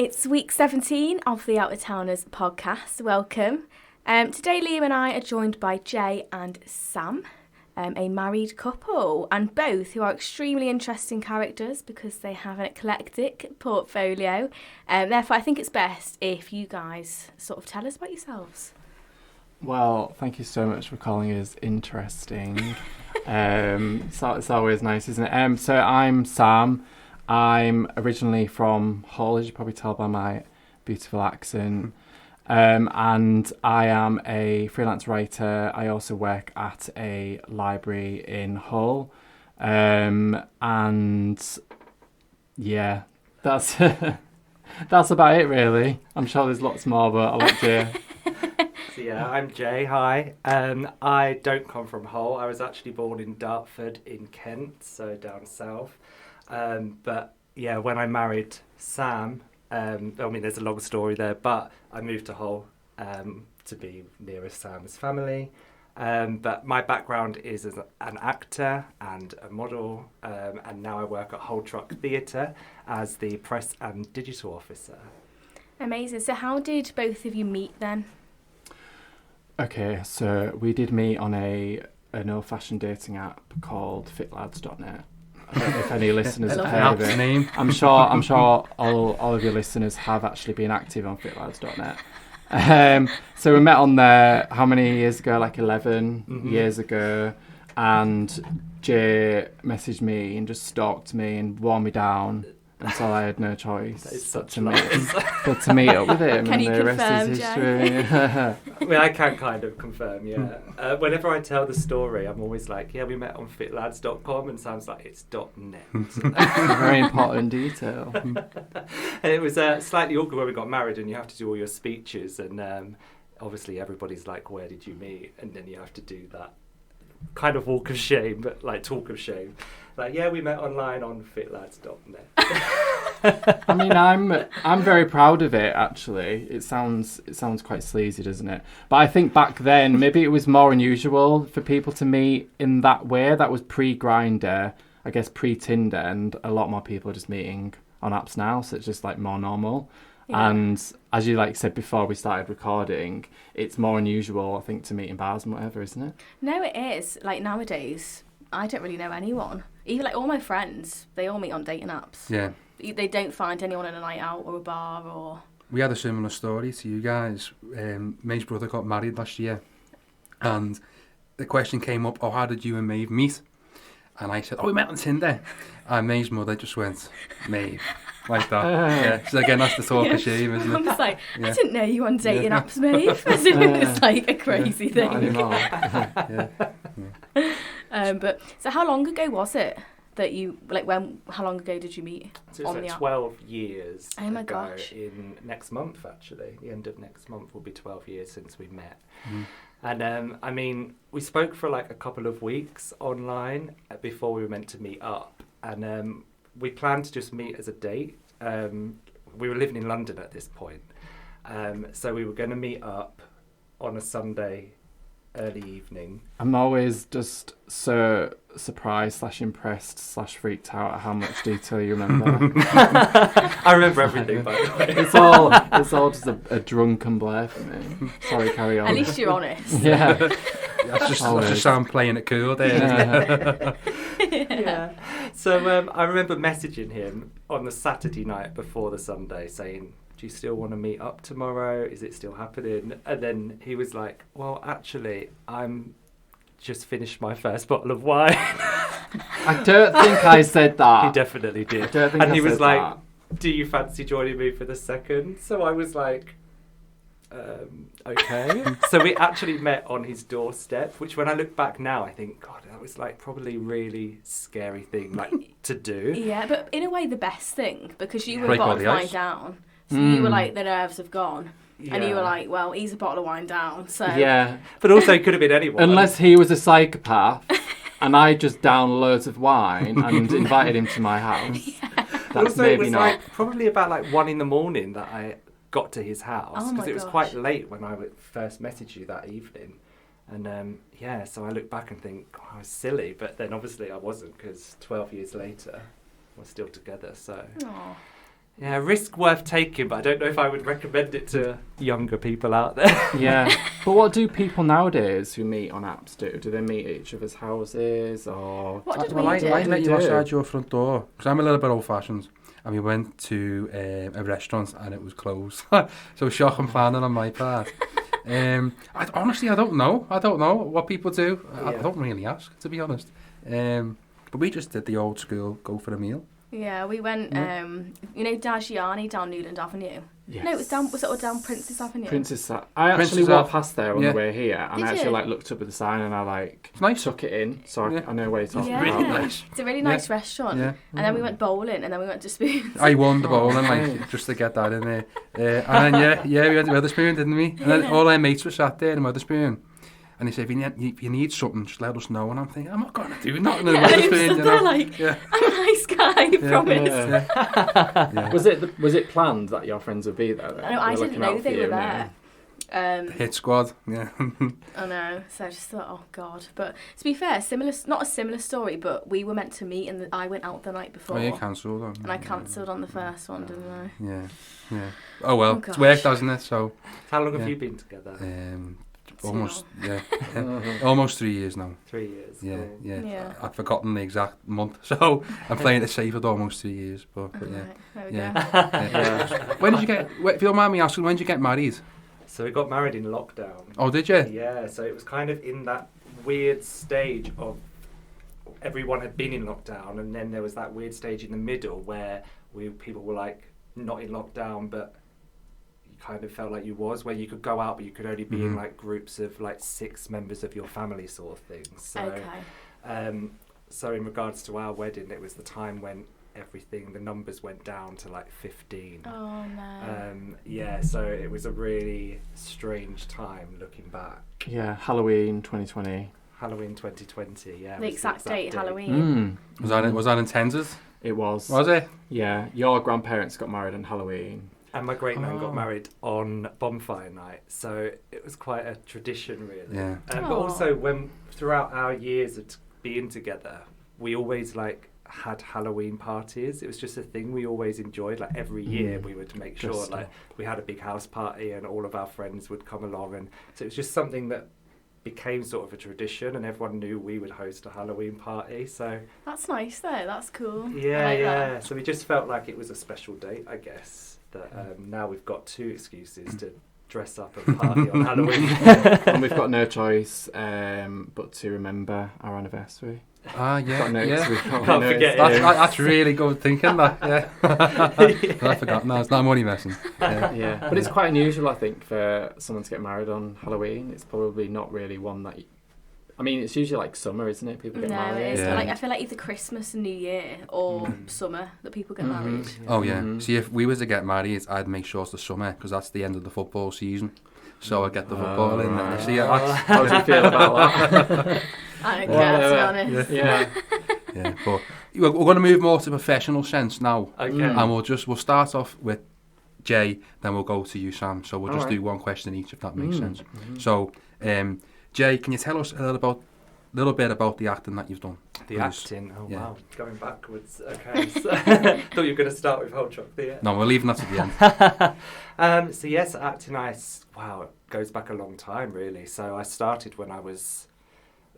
It's week 17 of the Out of Towners podcast. Welcome. Today Liam and I are joined by Jay and Sam, a married couple, and both who are extremely interesting characters because they have an eclectic portfolio. Therefore, I think it's best if you guys sort of tell us about yourselves. Well, thank you so much for calling us interesting. It's always nice, isn't it? So I'm Sam. I'm originally from Hull, as you probably tell by my beautiful accent. And I am a freelance writer. I also work at a library in Hull. And yeah, that's that's about it really. I'm sure there's lots more, but I'll let Jay. So yeah, I'm Jay. Hi. I don't come from Hull. I was actually born in Dartford in Kent, so down south. But yeah, when I married Sam, there's a long story there, but I moved to Hull to be nearer Sam's family. But my background is as an actor and a model, and now I work at Hull Truck Theatre as the press and digital officer. Amazing. So how did both of you meet then? Okay, so we did meet on an old-fashioned dating app called fitlads.net. I don't know if any listeners have heard of it. I'm sure all of your listeners have actually been active on fitlads.net. So we met on there, how many years ago? Like 11 years ago. And Jay messaged me and just stalked me and wore me down until I had no choice but to meet up with him. Can and you the rest confirm, is Jay? history. I can kind of confirm, yeah. Whenever I tell the story, I'm always like, yeah, we met on fitlads.com, and sounds like it's .net. It's a very important detail. And it was slightly awkward when we got married, and you have to do all your speeches, and obviously everybody's like, where did you meet? And then you have to do that kind of walk of shame, but like talk of shame. Like, yeah, we met online on fitlads.net. I mean, I'm very proud of it. Actually, it sounds quite sleazy, doesn't it? But I think back then maybe it was more unusual for people to meet in that way. That was pre-Grainger, I guess, pre-Tinder, and a lot more people are just meeting on apps now. So it's just like more normal. Yeah. And as you said before we started recording, it's more unusual, I think, to meet in bars and whatever, isn't it? No, it is. Like nowadays, I don't really know anyone. Even like all my friends, they all meet on dating apps. Yeah. They don't find anyone in a night out or a bar or... We had a similar story to you guys. Maeve's brother got married last year, and the question came up, how did you and Maeve meet? And I said, we met on Tinder. And Maeve's mother just went, Maeve, like that. Yeah. So again, that's the talk of shame, isn't it? I was like, I didn't know you on dating apps, Maeve. As if it was like a crazy thing. Not anymore. But so how long ago was it that you, how long ago did you meet? So it's like 12 years oh my ago. Gosh. In next month, actually. The end of next month will be 12 years since we met. Mm. And we spoke for like a couple of weeks online before we were meant to meet up. And we planned to just meet as a date. We were living in London at this point. So we were going to meet up on a Sunday early evening. I'm always just so surprised / impressed / freaked out at how much detail you remember. I remember everything, by the way. It's all just a drunken blur for me. Sorry, carry on. At least you're honest. Yeah. That's just Sam playing it cool there. Yeah. So I remember messaging him on the Saturday night before the Sunday saying, do you still want to meet up tomorrow? Is it still happening? And then he was like, well, actually, I'm just finished my first bottle of wine. I don't think I said that. He definitely did. I don't think and I he was said like, that. do you fancy joining me for the second? So I was like, okay. So we actually met on his doorstep, which when I look back now, I think, God, that was like probably really scary thing to do. Yeah, but in a way the best thing, because you were Break all bottled the wine ice. down. So you were like, the nerves have gone. Yeah. And you were like, well, he's a bottle of wine down, so... Yeah. But also it could have been anyone. Unless he was a psychopath and I just downed loads of wine and invited him to my house. Yeah. That's also, maybe it was not. probably about 1 a.m. that I got to his house. Oh Because my it was gosh. quite late when I first messaged you that evening. And so I look back and think, I was silly. But then obviously I wasn't, because 12 years later, we're still together. So Aw. Yeah, risk worth taking, but I don't know if I would recommend it to younger people out there. Yeah. But what do people nowadays who meet on apps do? Do they meet at each other's houses or... What did Well, we do? I met you outside your front door, because I'm a little bit old-fashioned, and we went to a restaurant and it was closed. So shocking planning on my part. Honestly, I don't know. I don't know what people do. I don't really ask, to be honest. But we just did the old school go for a meal. Yeah, we went, you know, Dagiani down Newland Avenue? Yes. No, was it down Princess Avenue? I actually walked past there on Yeah. the way here, and Did I actually you? like looked up at the sign, and I like It's nice. took it in, so I know where you're talking Yeah. Really about. nice. It's a really nice restaurant. Yeah. And then we went bowling, and then we went to Spoons. I won the bowling, like, just to get that in there. And then, we went to Wetherspoon, didn't we? And then all our mates were sat there in Wetherspoon. And he said, if you need something, just let us know. And I'm thinking, I'm not going to do nothing in Wetherspoon, you know. Like, Yeah. I'm a nice guy, promise. Yeah. Was it planned that your friends would be there? Then? No, I They were didn't looking know out they for were you, there. The hit squad, yeah. I know, so I just thought, oh God. But to be fair, not a similar story, but we were meant to meet and I went out the night before. Oh, you cancelled on. And I cancelled on the first one, didn't I? Yeah. Oh, well, Oh, it's worked, gosh. hasn't it? So, How long have Yeah. you been together? almost, almost 3 years now. 3 years. Yeah, Cool. Yeah. I've forgotten the exact month, so I'm playing it safe at almost 3 years. But yeah. Right, there we Yeah. go. Yeah. When did you get? If you don't mind me asking, when did you get married? So we got married in lockdown. Oh, did you? Yeah, so it was kind of in that weird stage of everyone had been in lockdown, and then there was that weird stage in the middle where people were like not in lockdown, but you kind of felt like you was, where you could go out, but you could only be in like groups of like 6 members of your family, sort of thing. So, Okay. so in regards to our wedding, it was the time when the numbers went down to like 15. Oh no. Yeah, so it was a really strange time looking back. Yeah, Halloween 2020. Halloween 2020, yeah. The was exact date, Halloween. Was that intended? It was. Was it? Yeah, your grandparents got married on Halloween. And my great nan Oh. got married on bonfire night, so it was quite a tradition, really. Yeah. But Aw. also, throughout our years of being together, we always had Halloween parties. It was just a thing we always enjoyed. Like every year, we would make sure Just we had a big house party, and all of our friends would come along, and so it was just something that became sort of a tradition, and everyone knew we would host a Halloween party. So That's nice though, that's cool. I yeah, like yeah. that. So we just felt like it was a special date, I guess. That now we've got 2 excuses to dress up and party on Halloween. And we've got no choice but to remember our anniversary. Yeah. Got notes, Yeah. we've got Can't notes. forget it. That's really good thinking, that. Yeah. I forgot. No, it's not money messing. Yeah. Yeah, but it's quite unusual, I think, for someone to get married on Halloween. It's probably not really one that... I mean, it's usually like summer, isn't it? People get No, married. it is. Yeah. But I feel like either Christmas and New Year or summer that people get married. Oh, yeah. Mhm. See, if we was to get married, I'd make sure it's the summer, because that's the end of the football season. So I'd get the football in. right. And see, that's... How do you feel about that? I don't care, to be honest. Yeah. Yeah, but we're going to move more to professional sense now. Okay. And we'll start off with Jay, then we'll go to you, Sam. So we'll just Alright. do one question each, if that makes sense. So, Jay, can you tell us a little bit about the acting that you've done? The please? acting, oh Yeah. wow, going backwards. Okay, so thought you were going to start with Hold Truck Theatre. No, we're leaving that to the end. So yes, acting, wow, it goes back a long time, really. So I started when I was,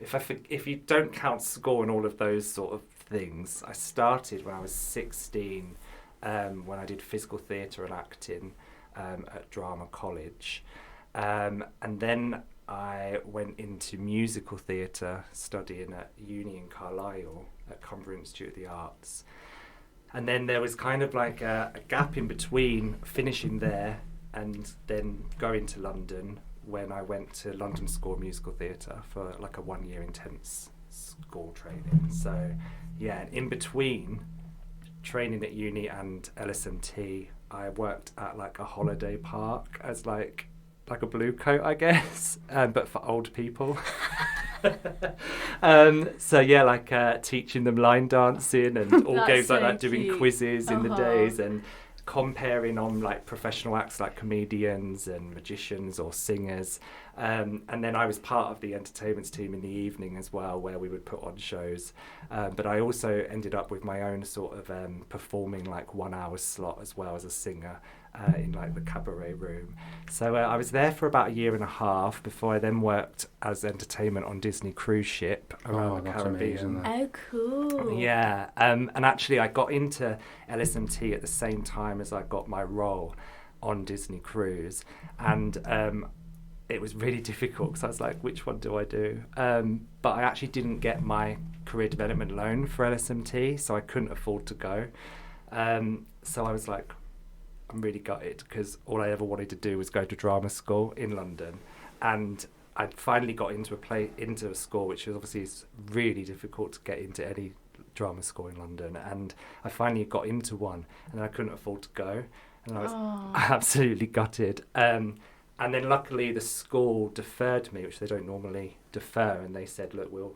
if you don't count school and all of those sort of things, I started when I was 16, when I did physical theatre and acting at Drama College, and then I went into musical theatre, studying at uni in Carlisle at Cumbria Institute of the Arts. And then there was kind of like a gap in between finishing there and then going to London, when I went to London School of Musical Theatre for like a 1-year intense school training. So yeah, in between training at uni and LSMT, I worked at like a holiday park as like a blue coat, I guess, but for old people. So yeah, like teaching them line dancing and all That's games like so that, doing cute. quizzes in the days, and comparing on like professional acts like comedians and magicians or singers, and then I was part of the entertainments team in the evening as well, where we would put on shows, but I also ended up with my own sort of performing like 1 hour slot as well as a singer in like the cabaret room. So I was there for about 1.5 years before I then worked as entertainment on Disney cruise ship around the Caribbean. Amazing, Oh, cool. Yeah, and actually I got into LSMT at the same time as I got my role on Disney Cruise, and it was really difficult because I was like, which one do I do? But I actually didn't get my career development loan for LSMT, so I couldn't afford to go. So I was like, I'm really gutted, because all I ever wanted to do was go to drama school in London, and I finally got into a school, which is obviously really difficult to get into any drama school in London, and I finally got into one, and then I couldn't afford to go, and I was absolutely gutted. And then luckily the school deferred me, which they don't normally defer, and they said, look, we'll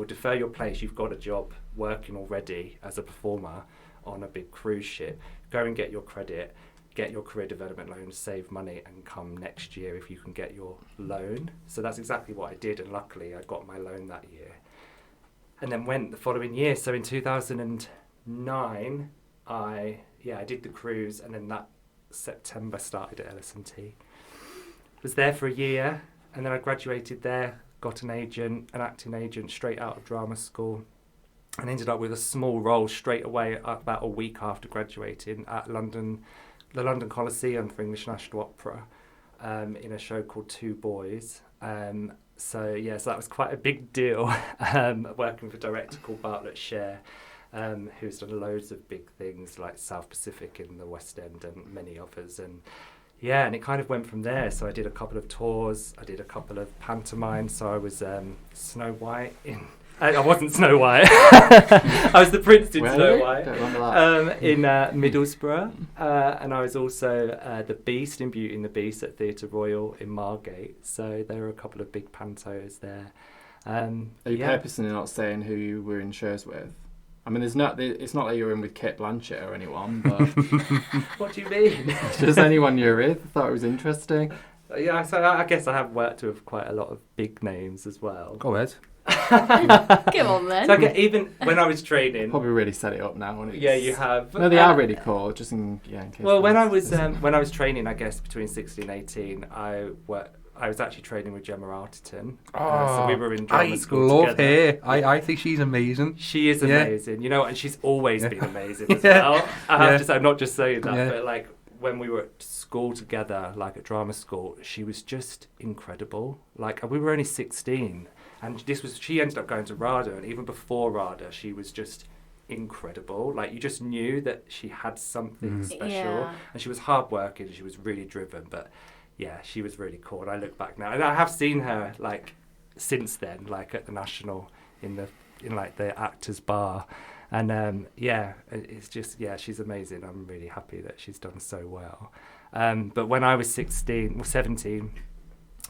defer your place. You've got a job working already as a performer on a big cruise ship. Go and get your credit, get your career development loan, save money, and come next year if you can get your loan. So that's exactly what I did, and luckily I got my loan that year. And then went the following year. So in 2009, I did the cruise, and then that September started at LSMT. Was there for a year, and then I graduated there, got an acting agent straight out of drama school, and ended up with a small role straight away about a week after graduating at the London Coliseum for English National Opera, in a show called Two Boys. So that was quite a big deal, working with a director called Bartlett Sher, who's done loads of big things like South Pacific in the West End and many others. And it kind of went from there. So I did a couple of tours, I did a couple of pantomimes. So I was Snow White in... I wasn't Snow White. I was the prince in Snow White in Middlesbrough, and I was also the Beast in Beauty and the Beast at Theatre Royal in Margate. So there were a couple of big pantos there. Are you purposely not saying who you were in shows with? I mean, it's not like you were in with Kate Blanchett or anyone, but... What do you mean? Just anyone you're with. I thought it was interesting. Yeah, so I guess I have worked with quite a lot of big names as well. Go ahead. Come on then. So even when I was training, probably really set it up now. Yeah, you have. No, they are really cool. Just in case. Well, when I was training, I guess between 16 and 18, I was actually training with Gemma Arterton. So we were in drama school together. I love her. I think she's amazing. She is amazing, and she's always been amazing as well. I have to say, I'm not just saying that, but like when we were at school together, like at drama school, she was just incredible. Like we were only 16. And she ended up going to RADA, and even before RADA, she was just incredible. Like, you just knew that she had something special, and she was hardworking, she was really driven, but she was really cool. And I look back now, and I have seen her, like, since then, like, at the National, in the Actors Bar, and, it's just, she's amazing. I'm really happy that she's done so well. But when I was 17...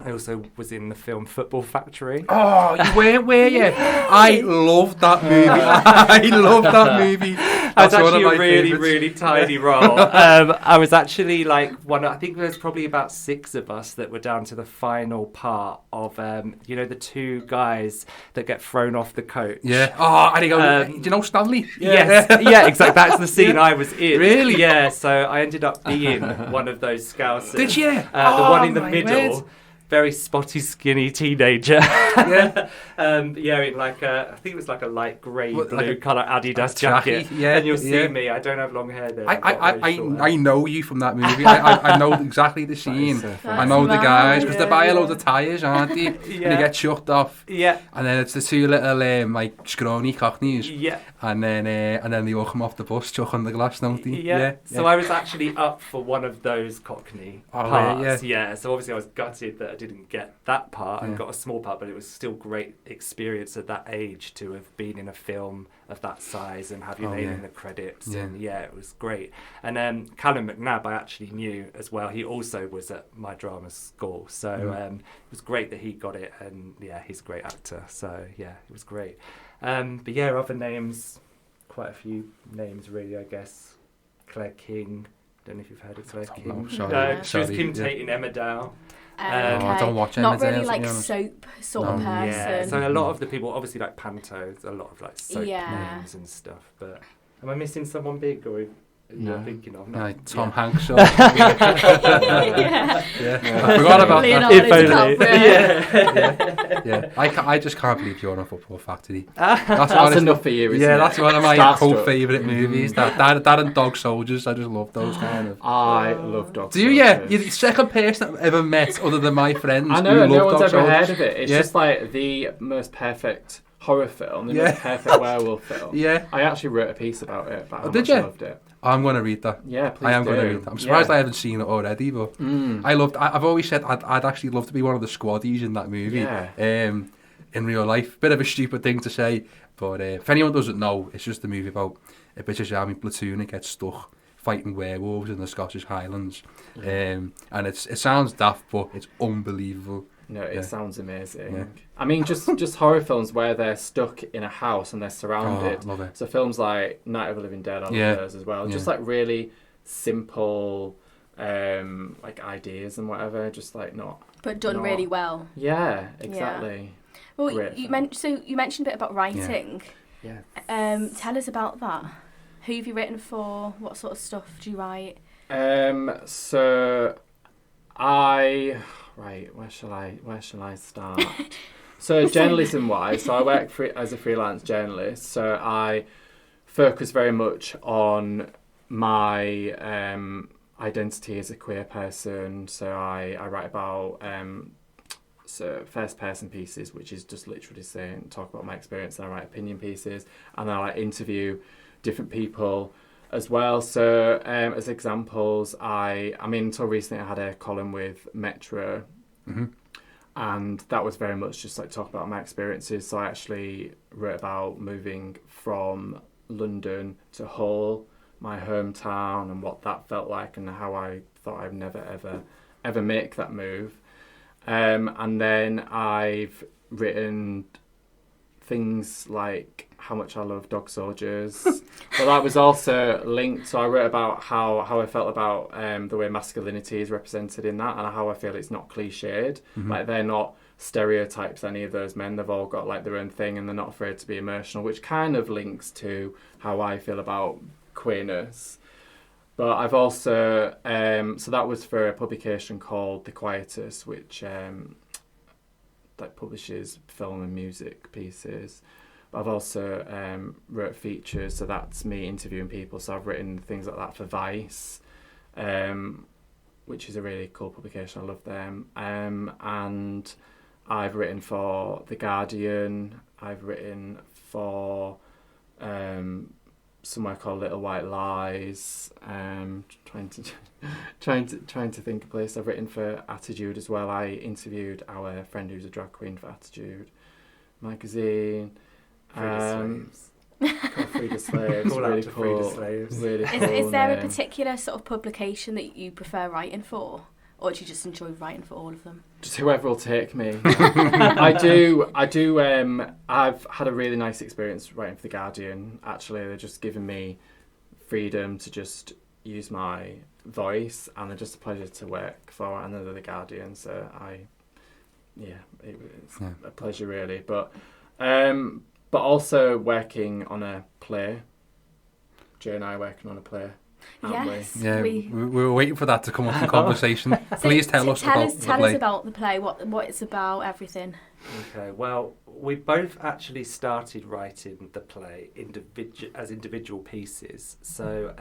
I also was in the film Football Factory. Oh, you were you? I love that movie. I love that movie. That's actually a really, really tiny role. I was actually like I think there's probably about 6 of us that were down to the final part of, the 2 guys that get thrown off the coach. Yeah. Oh, and he goes, do you know Stanley? Yes. Yeah, exactly. That's the scene I was in. Really? Yeah, so I ended up being one of those Scousers. Did you? The one in the middle. Word. Very spotty, skinny teenager. In like I think it was like a light grey blue colour Adidas jacket. And you'll see me. I don't have long hair there. I know you from that movie. I know exactly the scene. I know the guys because they buy a load of tyres, aren't they? And they get chucked off. Yeah. And then it's the 2 little like scrawny cockneys. Yeah. And then they all come off the bus, chuck on the glass, don't they? Yeah. So I was actually up for one of those cockney parts. Yeah. So obviously I was gutted that I didn't get that part and got a small part, but it was still great experience at that age to have been in a film of that size and have your name in the credits. And it was great. And Callum McNabb I actually knew as well. He also was at my drama school, so it was great that he got it, and he's a great actor, so it was great. But other names, quite a few names really, I guess. Claire King, don't know if you've heard of her. No, Kim. sorry. She was Sorry, imitating Emma Dow. I don't watch Not Emmerdale, really to like be honest. soap sort of person. Yeah, so a lot of the people, obviously like Panto, a lot of like soap Yeah. names and stuff. But am I missing someone big or you're thinking of? No, Tom Hanks. Yeah. I forgot about Leonardo that. Yeah. I just can't believe you're on a Football Factory. That's enough for you, isn't it? That's one of my Starstruck. favourite movies. That and Dog Soldiers. I just love those kind of. I love Dog Do you? Soldiers. Yeah. You're the second person I've ever met other than my friends. I know, who no love one's Dog ever Soldiers. heard of it. It's just like the most perfect horror film, the most perfect werewolf film. Yeah. I actually wrote a piece about it. About how Did much you? I loved it. I'm going to read that. Yeah, please I am do. going to read that. I'm surprised I haven't seen it already, but I've always said I'd actually love to be one of the squaddies in that movie. Yeah. In real life. Bit of a stupid thing to say, but if anyone doesn't know, it's just a movie about a British Army platoon that gets stuck fighting werewolves in the Scottish Highlands. And it sounds daft, but it's unbelievable. No, it sounds amazing. Yeah. I mean, just horror films where they're stuck in a house and they're surrounded. Oh, love it. So films like Night of the Living Dead, I love those as well. Yeah. Just like really simple, like ideas and whatever. Just like not. But done really well. Yeah, exactly. Well, Great you film. mentioned a bit about writing. Yeah. Tell us about that. Who have you written for? What sort of stuff do you write? So where shall I start? So journalism-wise, so I work as a freelance journalist. So I focus very much on my identity as a queer person. So I write about first-person pieces, which is just literally talk about my experience. And I write opinion pieces, and then I interview different people as well. So as examples, I mean, until recently I had a column with Metro, and that was very much just like talk about my experiences. So I actually wrote about moving from London to Hull, my hometown, and what that felt like, and how I thought I'd never ever make that move. And then I've written things like how much I love Dog Soldiers. But that was also linked. So I wrote about how I felt about the way masculinity is represented in that, and how I feel it's not cliched. Like they're not stereotypes, any of those men. They've all got like their own thing, and they're not afraid to be emotional, which kind of links to how I feel about queerness. But I've also so that was for a publication called The Quietus, which that publishes film and music pieces. But I've also wrote features, so that's me interviewing people. So I've written things like that for Vice, which is a really cool publication. I love them. And I've written for The Guardian. I've written for somewhere called Little White Lies. Trying to think of a place. I've written for Attitude as well. I interviewed our friend who's a drag queen for Attitude magazine. Free the Slaves. Free the Slaves. Call really out to cool. Free the Slaves. Really cool. Is there a particular sort of publication that you prefer writing for? Or do you just enjoy writing for all of them? Just whoever will take me. I do. I've had a really nice experience writing for The Guardian. Actually, they're just giving me freedom to just use my voice, and they're just a pleasure to work for. And they're The Guardian, so it's a pleasure really. But also working on a play. Joe and I are working on a play. Yes. Yeah, we were waiting for that to come up in conversation. Please tell us about the play. Tell us about the play, what it's about, everything. Okay, well, we both actually started writing the play as individual pieces. So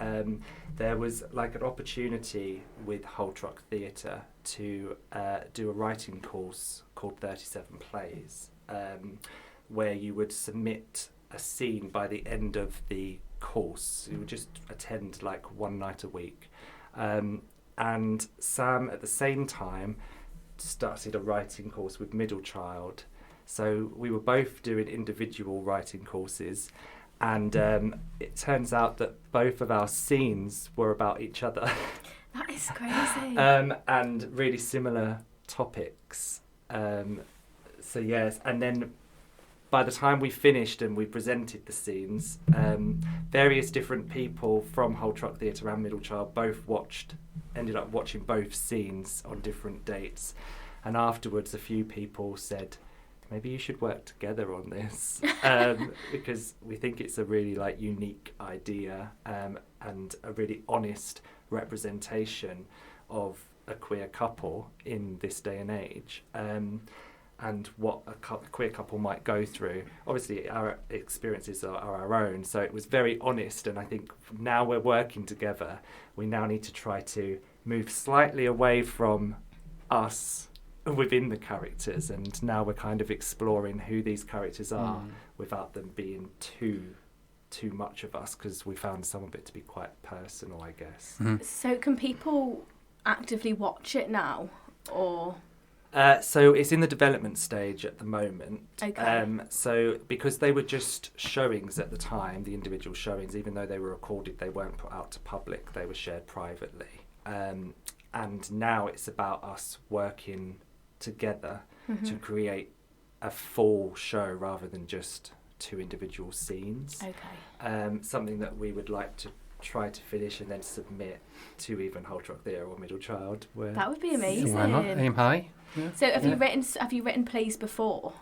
there was like an opportunity with Holtrock Theatre to do a writing course called 37 Plays, where you would submit a scene by the end of the course. You would just attend like one night a week. And Sam at the same time started a writing course with middle child. So we were both doing individual writing courses, and it turns out that both of our scenes were about each other. That is crazy. And really similar topics. So yes, and then by the time we finished and we presented the scenes, various different people from Whole Truck Theatre and Middle Child ended up watching both scenes on different dates. And afterwards, a few people said, maybe you should work together on this, because we think it's a really like unique idea and a really honest representation of a queer couple in this day and age. And what a queer couple might go through. Obviously, our experiences are our own, so it was very honest, and I think now we're working together, we now need to try to move slightly away from us within the characters, and now we're kind of exploring who these characters are without them being too much of us, because we found some of it to be quite personal, I guess. So can people actively watch it now, or...? So it's in the development stage at the moment. Okay. So because they were just showings at the time, the individual showings, even though they were recorded, they weren't put out to public, they were shared privately. And now it's about us working together to create a full show rather than just 2 individual scenes. Okay. Something that we would like to try to finish and then submit to even Whole Truck Theatre or Middle Child. That would be amazing. Why not? Aim high. Yeah. So have you written plays before?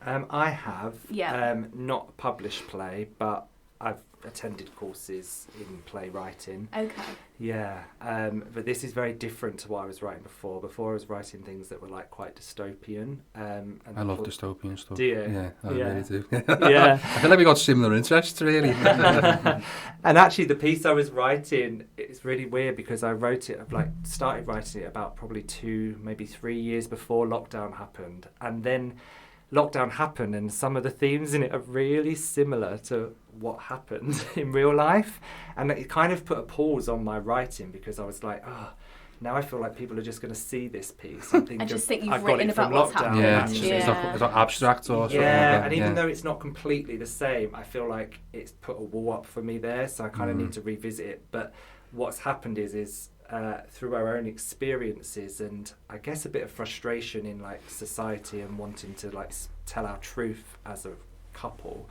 I have. Yeah. Not a published play, but I've attended courses in playwriting. Okay. Yeah. But this is very different to what I was writing before. Before I was writing things that were like quite dystopian. And I love dystopian stuff. Do you? Yeah, I really do. Yeah. I feel like we got similar interests, really. And actually, the piece I was writing, it's really weird because I started writing it about probably 2, maybe 3 years before lockdown happened. And then lockdown happened, and some of the themes in it are really similar to what happened in real life. And it kind of put a pause on my writing because I was like, now I feel like people are just going to see this piece and think, I just think I you've got written it from about what's lockdown. happened. Yeah, actually. it's not abstract or something. Yeah, like that. and even though it's not completely the same, I feel like it's put a wall up for me there, so I kind of need to revisit it. But what's happened is through our own experiences and I guess a bit of frustration in like society and wanting to like tell our truth as a couple,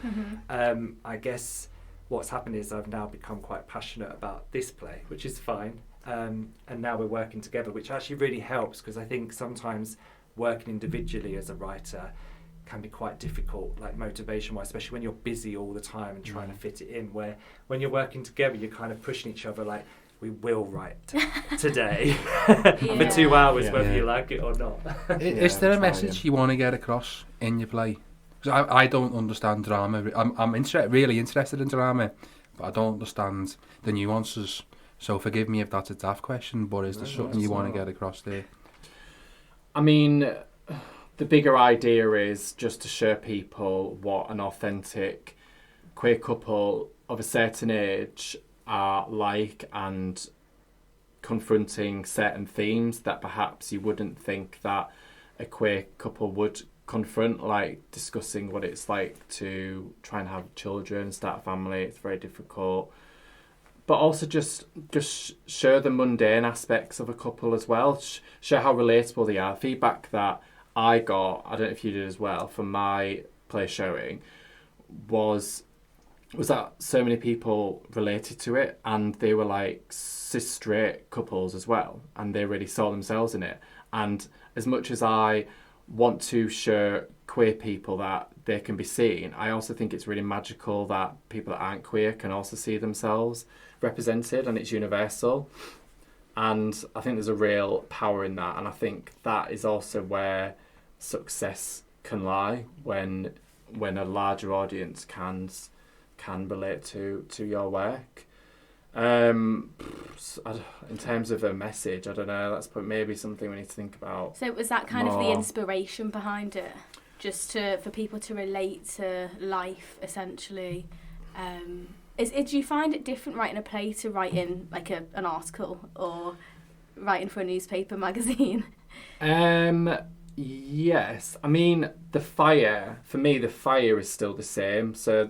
I guess what's happened is I've now become quite passionate about this play, which is fine. And now we're working together, which actually really helps, because I think sometimes working individually as a writer can be quite difficult, like motivation-wise, especially when you're busy all the time and trying to fit it in, where when you're working together, you're kind of pushing each other like, we will write today for 2 hours, whether you like it or not. Is there a message you want to get across in your play? Because I don't understand drama. I'm really interested in drama, but I don't understand the nuances. So forgive me if that's a daft question, but is there something you want to get across there? I mean, the bigger idea is just to show people what an authentic queer couple of a certain age are like, and confronting certain themes that perhaps you wouldn't think that a queer couple would confront, like discussing what it's like to try and have children, start a family. It's very difficult. But also just show the mundane aspects of a couple as well. Show how relatable they are. Feedback that I got, I don't know if you did as well, from my play showing, was that so many people related to it, and they were like cis-straight couples as well, and they really saw themselves in it. And as much as I want to show queer people that they can be seen, I also think it's really magical that people that aren't queer can also see themselves represented, and it's universal. And I think there's a real power in that, and I think that is also where success can lie, when a larger audience can relate to your work. In terms of a message, I don't know, that's maybe something we need to think about. So was that kind of the inspiration behind it, just for people to relate to life, essentially? Do you find it different writing a play to writing like an article or writing for a newspaper magazine? Yes. I mean, the fire is still the same. So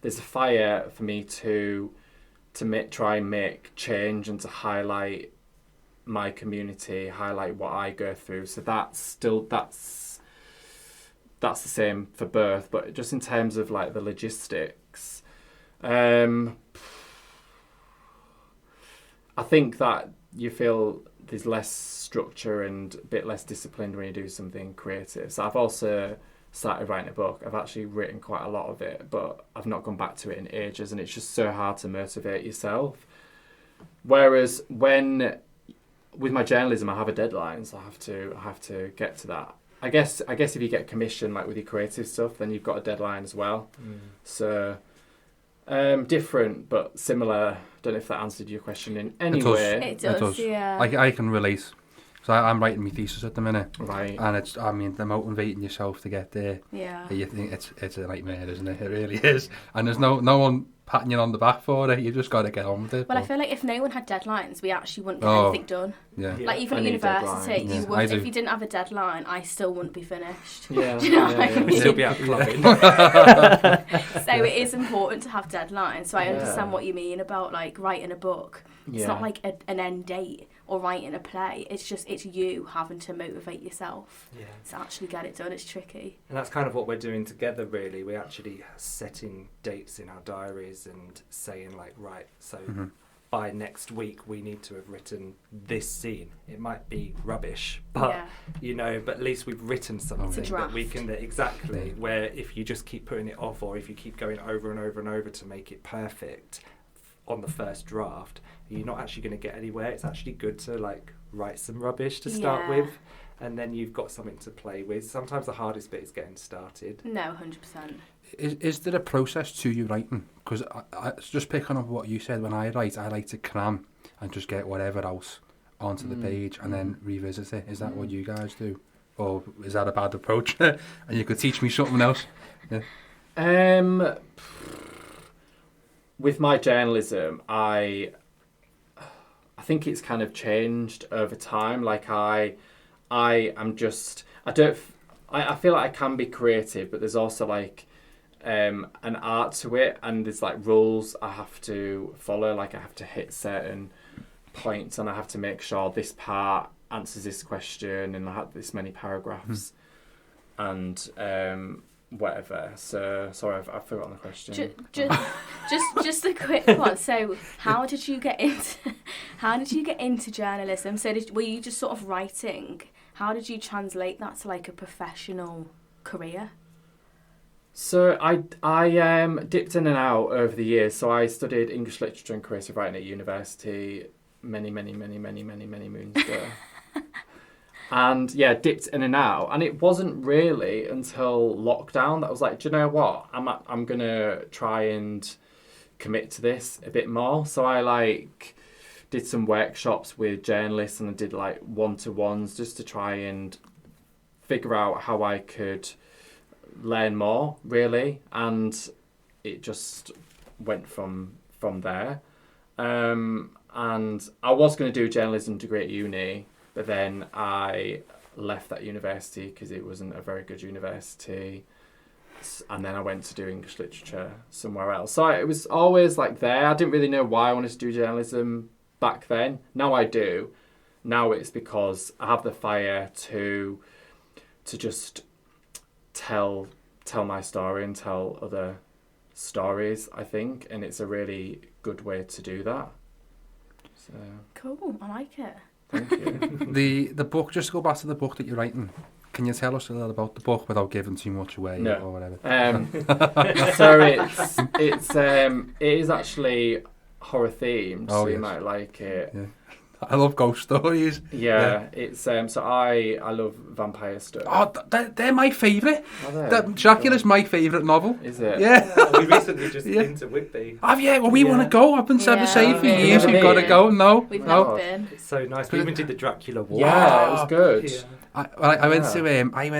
there's a fire for me to try and make change and to highlight my community, highlight what I go through. So that's that's the same for both. But just in terms of like the logistics, I think that you feel there's less structure and a bit less disciplined when you do something creative. So I've also started writing a book. I've actually written quite a lot of it, but I've not gone back to it in ages, and it's just so hard to motivate yourself. Whereas with my journalism, I have a deadline, so I have to get to that. I guess if you get commission like with your creative stuff, then you've got a deadline as well. So different but similar. Don't know if that answered your question in any way. It does. Yeah. I can relate. So I'm writing my thesis at the minute, Right? And the motivating yourself to get there. Yeah. You think it's a nightmare, isn't it? It really is. And there's no one patting you on the back for it. You just got to get on with it. Well, I feel like if no one had deadlines, we actually wouldn't get anything done. Yeah. Like even at university, deadlines. you would. If you didn't have a deadline, I still wouldn't be finished. Yeah. Do you know what I mean? We'd still be out clubbing. So it is important to have deadlines. So I understand what you mean about like writing a book. It's not like an end date or writing a play. It's you having to motivate yourself to actually get it done. It's tricky. And that's kind of what we're doing together, really. We're actually setting dates in our diaries and saying, like, right, so by next week we need to have written this scene. It might be rubbish, but, but at least we've written something that we can, exactly, where if you just keep putting it off or if you keep going over and over and over to make it perfect on the first draft, you're not actually going to get anywhere. It's actually good to like write some rubbish to start with, and then you've got something to play with. Sometimes the hardest bit is getting started. No, 100%. Is there a process to you writing? Because I just picking up what you said, when I write, I like to cram and just get whatever else onto the page and then revisit it. Is that what you guys do? Or is that a bad approach? And you could teach me something else? Yeah. With my journalism, I think it's kind of changed over time. Like I feel like I can be creative, but there's also like an art to it, and there's like rules I have to follow. Like I have to hit certain points, and I have to make sure this part answers this question, and I have this many paragraphs, and whatever. So sorry, I've forgotten the question. Just a quick one. So how did you get into journalism? So were you just sort of writing? How did you translate that to like a professional career? So I dipped in and out over the years. So I studied English literature and creative writing at university many moons ago. And dipped in and out, and it wasn't really until lockdown that I was like, do you know what? I'm gonna try and commit to this a bit more. So I like did some workshops with journalists, and I did like one-to-ones just to try and figure out how I could learn more, really. And it just went from there. And I was going to do a journalism degree at uni, but then I left that university because it wasn't a very good university. And then I went to do English literature somewhere else. So it was always like there. I didn't really know why I wanted to do journalism back then. Now I do. Now it's because I have the fire to just tell my story and tell other stories, I think. And it's a really good way to do that. So Cool, I like it. Thank you. The book, just to go back to the book that you're writing, can you tell us a little about the book without giving too much away or whatever? So it is actually horror themed, so you might like it. Yeah. I love ghost stories. It's so I love vampire stuff. Oh, they're my favourite. Dracula's my favourite novel. Is it? Yeah. We recently just been to Whitby. Well, we want to go. I've been saying for years we've got to go. No, we've never been. It's so nice. We even did the Dracula walk. Yeah, it was good. Yeah. I went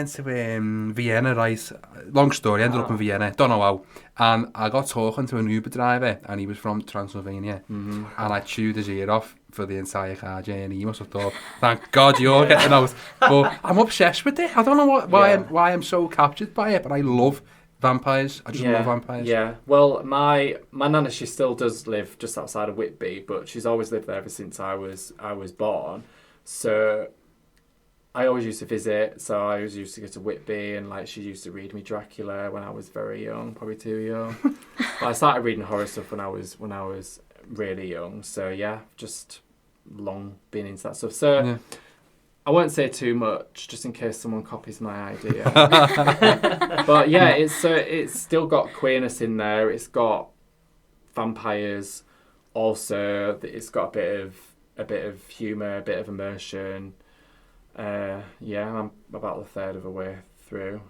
to Vienna, right? Long story. I ended up in Vienna. Don't know how. And I got talking to an Uber driver, and he was from Transylvania. Mm-hmm. And I chewed his ear off for the entire car journey. He must have thought, "Thank God you're getting out." But I'm obsessed with it. I don't know why I'm so captured by it, but I love vampires. I just love vampires. Yeah. Well, my nana, she still does live just outside of Whitby, but she's always lived there ever since I was born. So I always used to visit, so I always used to go to Whitby, and like she used to read me Dracula when I was very young, probably too young. But I started reading horror stuff when I was really young. So yeah, just long been into that stuff. So Yeah. I won't say too much, just in case someone copies my idea. But yeah, it's still got queerness in there. It's got vampires. Also, it's got a bit of humour, a bit of immersion. I'm about a third of the way through,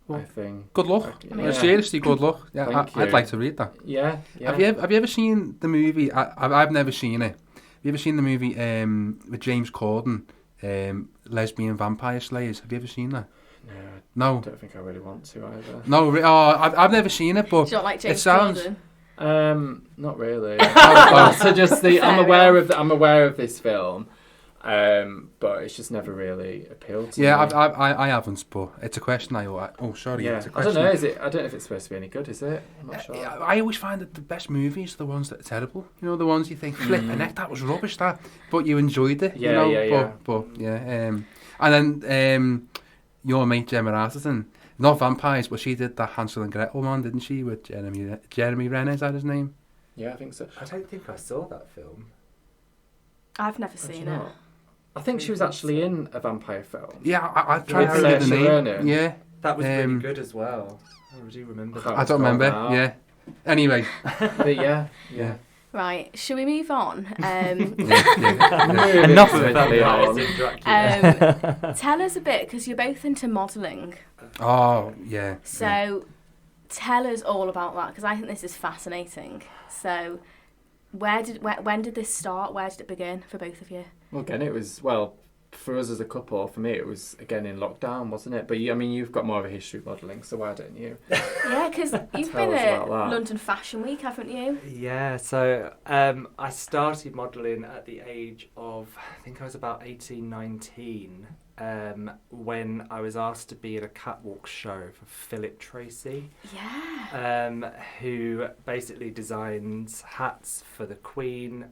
Well, I think. Good luck. Yeah. Seriously, good luck. Yeah, Thank I'd you. like to read that. Yeah. Have you ever seen the movie? I've never seen it. Have you ever seen the movie with James Corden, Lesbian Vampire Slayers? Have you ever seen that? No, No. I don't think I really want to either. No, I've never seen it, but Do you not like James it sounds. Corden? Not really. Oh, So just Fair I'm aware of this film, but it's just never really appealed to me. I haven't, but it's a question sorry. Yeah, It's a I question. don't know. I don't know if it's supposed to be any good. Is it? I'm not sure. I always find that the best movies are the ones that are terrible. You know, the ones you think, flipping heck, that was rubbish, that. But you enjoyed it, you Yeah, know. yeah. But and then your mate Gemma Arterton, not vampires, but she did that Hansel and Gretel one, didn't she, with Jeremy Renner, is that his name? Yeah, I think so. I don't think I saw that film. I've never seen it. Not. I think she was actually in a vampire film. Yeah, I tried to With think of the Saoirse name. Ronan. Yeah, That was really Um, good as well. I do remember I that. I don't remember. now. Yeah. Anyway, But yeah. Right, shall we move on? yeah. Enough of Moving vampires on. in Dracula. Tell us a bit, because you're both into modelling. Oh, yeah. So tell us all about that, because I think this is fascinating. So when did this start? Where did it begin for both of you? Well, again, it was for us as a couple. For me, it was again in lockdown, wasn't it? But you've got more of a history of modelling, so why don't you? Yeah, because you've Tell been us at about that. London Fashion Week, haven't you? Yeah, so I started modelling at the age of, I think I was about 18, 19, when I was asked to be in a catwalk show for Philip Tracy, Yeah. who basically designs hats for the Queen,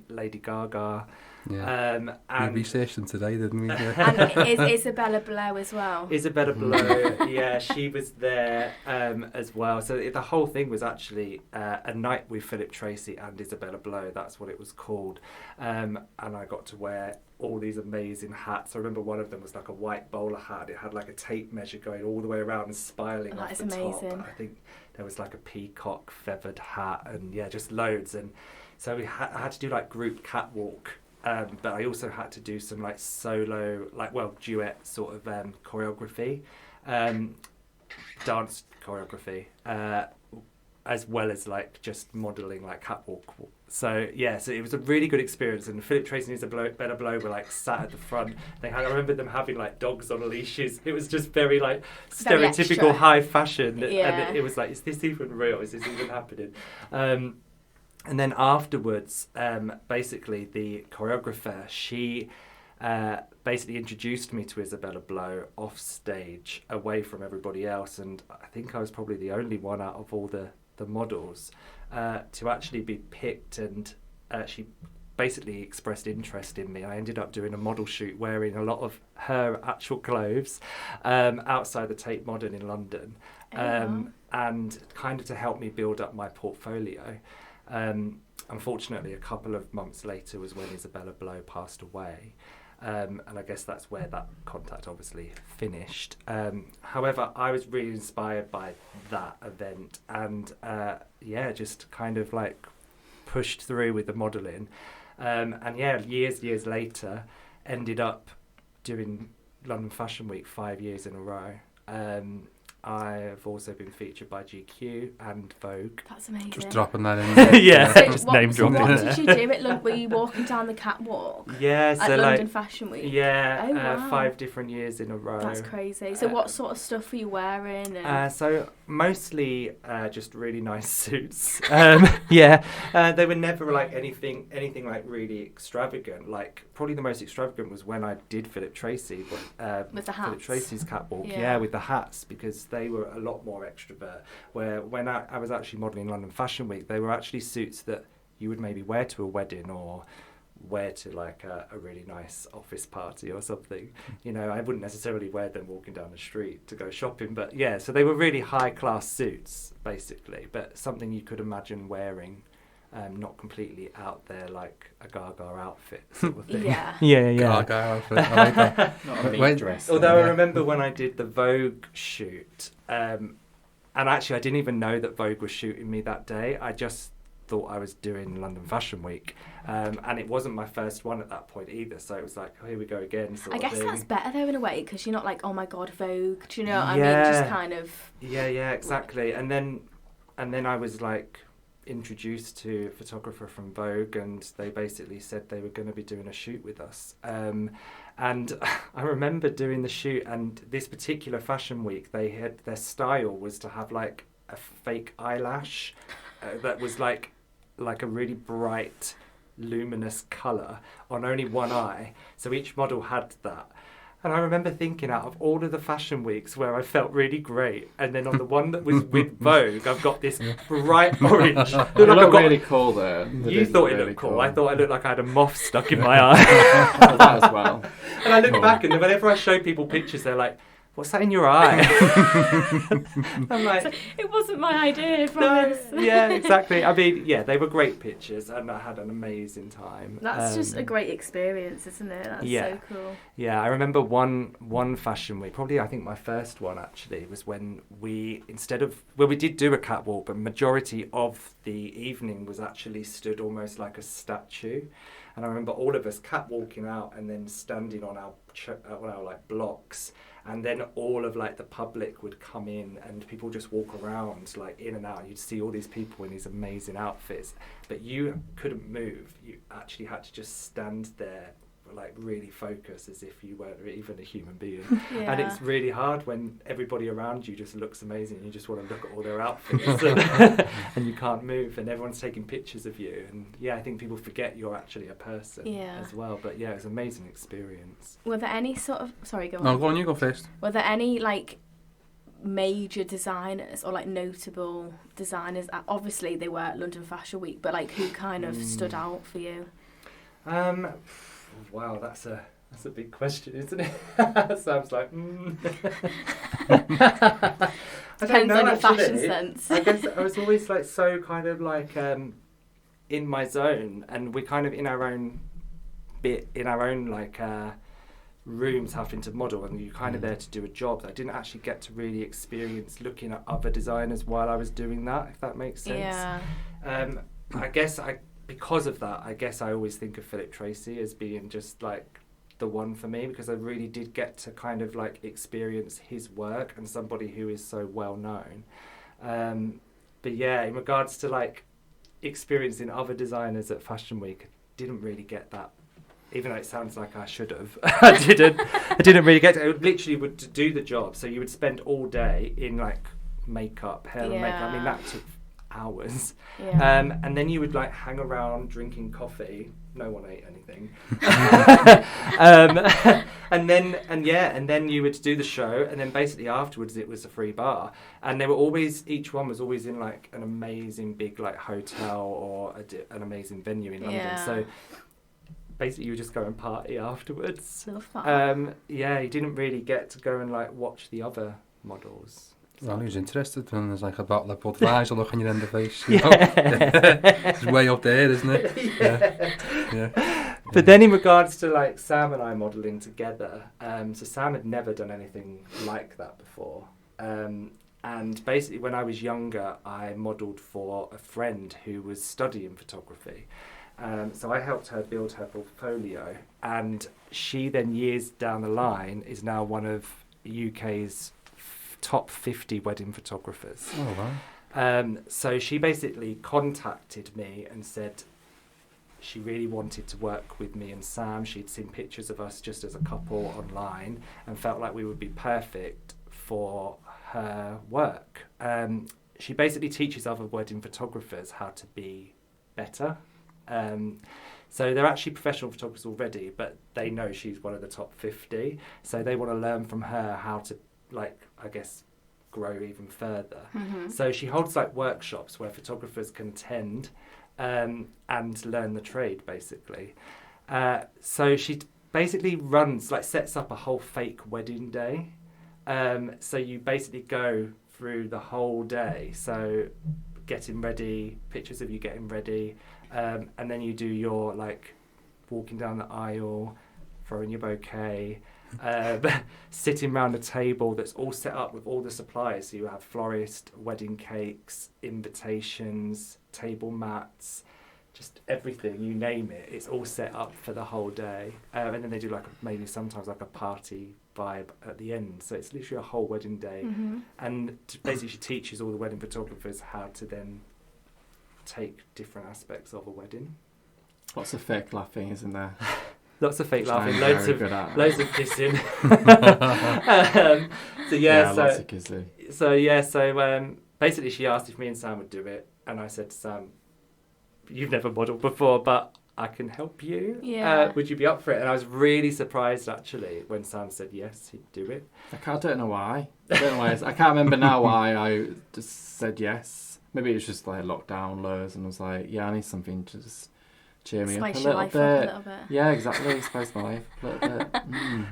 Lady Gaga. Yeah. We And researched them today, didn't we? Yeah. And Isabella Blow as well. Isabella Blow, yeah, she was there as well. So the whole thing was actually a night with Philip Tracy and Isabella Blow. That's what it was called. And I got to wear all these amazing hats. I remember one of them was like a white bowler hat. It had like a tape measure going all the way around and spiraling That off is the top. amazing. I think there was like a peacock feathered hat and yeah, just loads. And so I had to do like group catwalk. But I also had to do some like solo, duet sort of choreography, dance choreography, as well as like just modelling like catwalk. So yeah, so it was a really good experience. And Philip Tracy and Isabella Blow were like sat at the front. I remember them having like dogs on leashes. It was just very like Very stereotypical extra. high fashion. Yeah. And it was like, is this even real? Is this even happening? And then afterwards, basically the choreographer, she basically introduced me to Isabella Blow off stage, away from everybody else. And I think I was probably the only one out of all the models to actually be picked. And she basically expressed interest in me. I ended up doing a model shoot wearing a lot of her actual clothes outside the Tate Modern in London. And kind of to help me build up my portfolio. Unfortunately, a couple of months later was when Isabella Blow passed away, and I guess that's where that contact obviously finished. However, I was really inspired by that event, and just kind of like pushed through with the modelling, and years later, ended up doing London Fashion Week 5 years in a row. I've also been featured by GQ and Vogue. That's amazing. Just dropping that in. Yeah, So just name dropping what there. did you do at London? Were you walking down the catwalk Yeah, so at London like Fashion Week? yeah, Oh, wow. 5 different years in a row. That's crazy. So what sort of stuff were you wearing? And So mostly just really nice suits. They were never like anything like really extravagant. Like probably the most extravagant was when I did Philip Tracy, with the Philip hats? Tracy's catwalk. Yeah. Yeah, with the hats, because they were a lot more extrovert. Where when I was actually modelling London Fashion Week, they were actually suits that you would maybe wear to a wedding or wear to like a really nice office party or something. You know, I wouldn't necessarily wear them walking down the street to go shopping, but yeah, so they were really high class suits basically, but something you could imagine wearing, not completely out there like a Gaga outfit sort of thing. Yeah. Gaga outfit, I like that. Not a meat dress. Although I remember when I did the Vogue shoot, and actually I didn't even know that Vogue was shooting me that day. I just thought I was doing London Fashion Week, and it wasn't my first one at that point either, so it was like, oh, here we go again sort I of guess thing. that's better though in a way, because you're not like, oh my god, Vogue, do you know what I mean? Just kind of yeah exactly. And then I was like introduced to a photographer from Vogue, and they basically said they were going to be doing a shoot with us, and I remember doing the shoot, and this particular fashion week they had, their style was to have like a fake eyelash that was like a really bright luminous colour on only one eye, so each model had that. And I remember thinking, out of all of the fashion weeks where I felt really great, and then on the one that was with Vogue, I've got this bright orange. It looked really cool though. You thought it looked cool. I thought I looked like I had a moth stuck in my eye. That as well. And I look back, and whenever I show people pictures, they're like, what's that in your eye? I'm like, it wasn't my idea, I promise. no, yeah, exactly. I mean, yeah, they were great pictures, and I had an amazing time. That's just a great experience, isn't it? That's so cool. Yeah, I remember one fashion week, probably I think my first one actually, was when we did do a catwalk, but majority of the evening was actually stood almost like a statue. And I remember all of us catwalking out and then standing on our like blocks, and then all of like the public would come in and people just walk around like in and out. You'd see all these people in these amazing outfits, but you couldn't move. You actually had to just stand there, like really focus as if you weren't even a human being. Yeah. And it's really hard when everybody around you just looks amazing and you just want to look at all their outfits and you can't move, and everyone's taking pictures of you, and yeah, I think people forget you're actually a person as well. But yeah, it was an amazing experience. Were there any sort of go on. No, go on, you go first. Were there any like major designers or like notable designers? Obviously they were at London Fashion Week, but like who kind of stood out for you? Wow, that's a big question, isn't it? Sounds like Depends on your fashion sense. I guess I was always like so kind of like in my zone, and we're kind of in our own like rooms having to model, and you're kind of there to do a job. I didn't actually get to really experience looking at other designers while I was doing that, if that makes sense. Yeah. I guess because of that, I guess I always think of Philip Tracy as being just like the one for me, because I really did get to kind of like experience his work, and somebody who is so well known. But yeah, in regards to like experiencing other designers at Fashion Week, I didn't really get that, even though it sounds like I should have. I didn't really get to. I literally would do the job, so you would spend all day in like makeup, hair and makeup. I mean, that took hours. And then you would like hang around drinking coffee. No one ate anything. And then you would do the show, and then basically afterwards it was a free bar, and each one was always in like an amazing big like hotel or an amazing venue in London. So basically you would just go and party afterwards. Love that. You didn't really get to go and like watch the other models. Well, who's interested when there's like a bottle of Budweiser looking you in the face? You know? It's way up there, isn't it? Yeah. But then in regards to like Sam and I modelling together, so Sam had never done anything like that before. And basically when I was younger, I modelled for a friend who was studying photography. So I helped her build her portfolio, and she then years down the line is now one of UK's top 50 wedding photographers. Oh, wow. So she basically contacted me and said she really wanted to work with me and Sam. She'd seen pictures of us just as a couple online and felt like we would be perfect for her work. She basically teaches other wedding photographers how to be better. So they're actually professional photographers already, but they know she's one of the top 50. So they want to learn from her how to, like, I guess, grow even further. Mm-hmm. So she holds like workshops where photographers can attend and learn the trade, basically. So she basically sets up a whole fake wedding day. So you basically go through the whole day. So getting ready, pictures of you getting ready, and then you do your walking down the aisle, throwing your bouquet, sitting around a table that's all set up with all the supplies. So you have florist, wedding cakes, invitations, table mats, just everything, you name it. It's all set up for the whole day. And then they do maybe sometimes a party vibe at the end. So it's literally a whole wedding day. Mm-hmm. And basically she teaches all the wedding photographers how to then take different aspects of a wedding. Lots of fake laughing, isn't there? Lots of fake laughing, I'm loads very of kissing. Lots of kissing. So basically she asked if me and Sam would do it, and I said to Sam, "You've never modelled before, but I can help you. Yeah. Would you be up for it?" And I was really surprised actually when Sam said yes, he'd do it. I don't know why. I can't remember now why I just said yes. Maybe it was just lockdown lows, and I was like, yeah, I need something to just cheer me Spice up your life up a little bit. Yeah, exactly. Spice my life a little bit.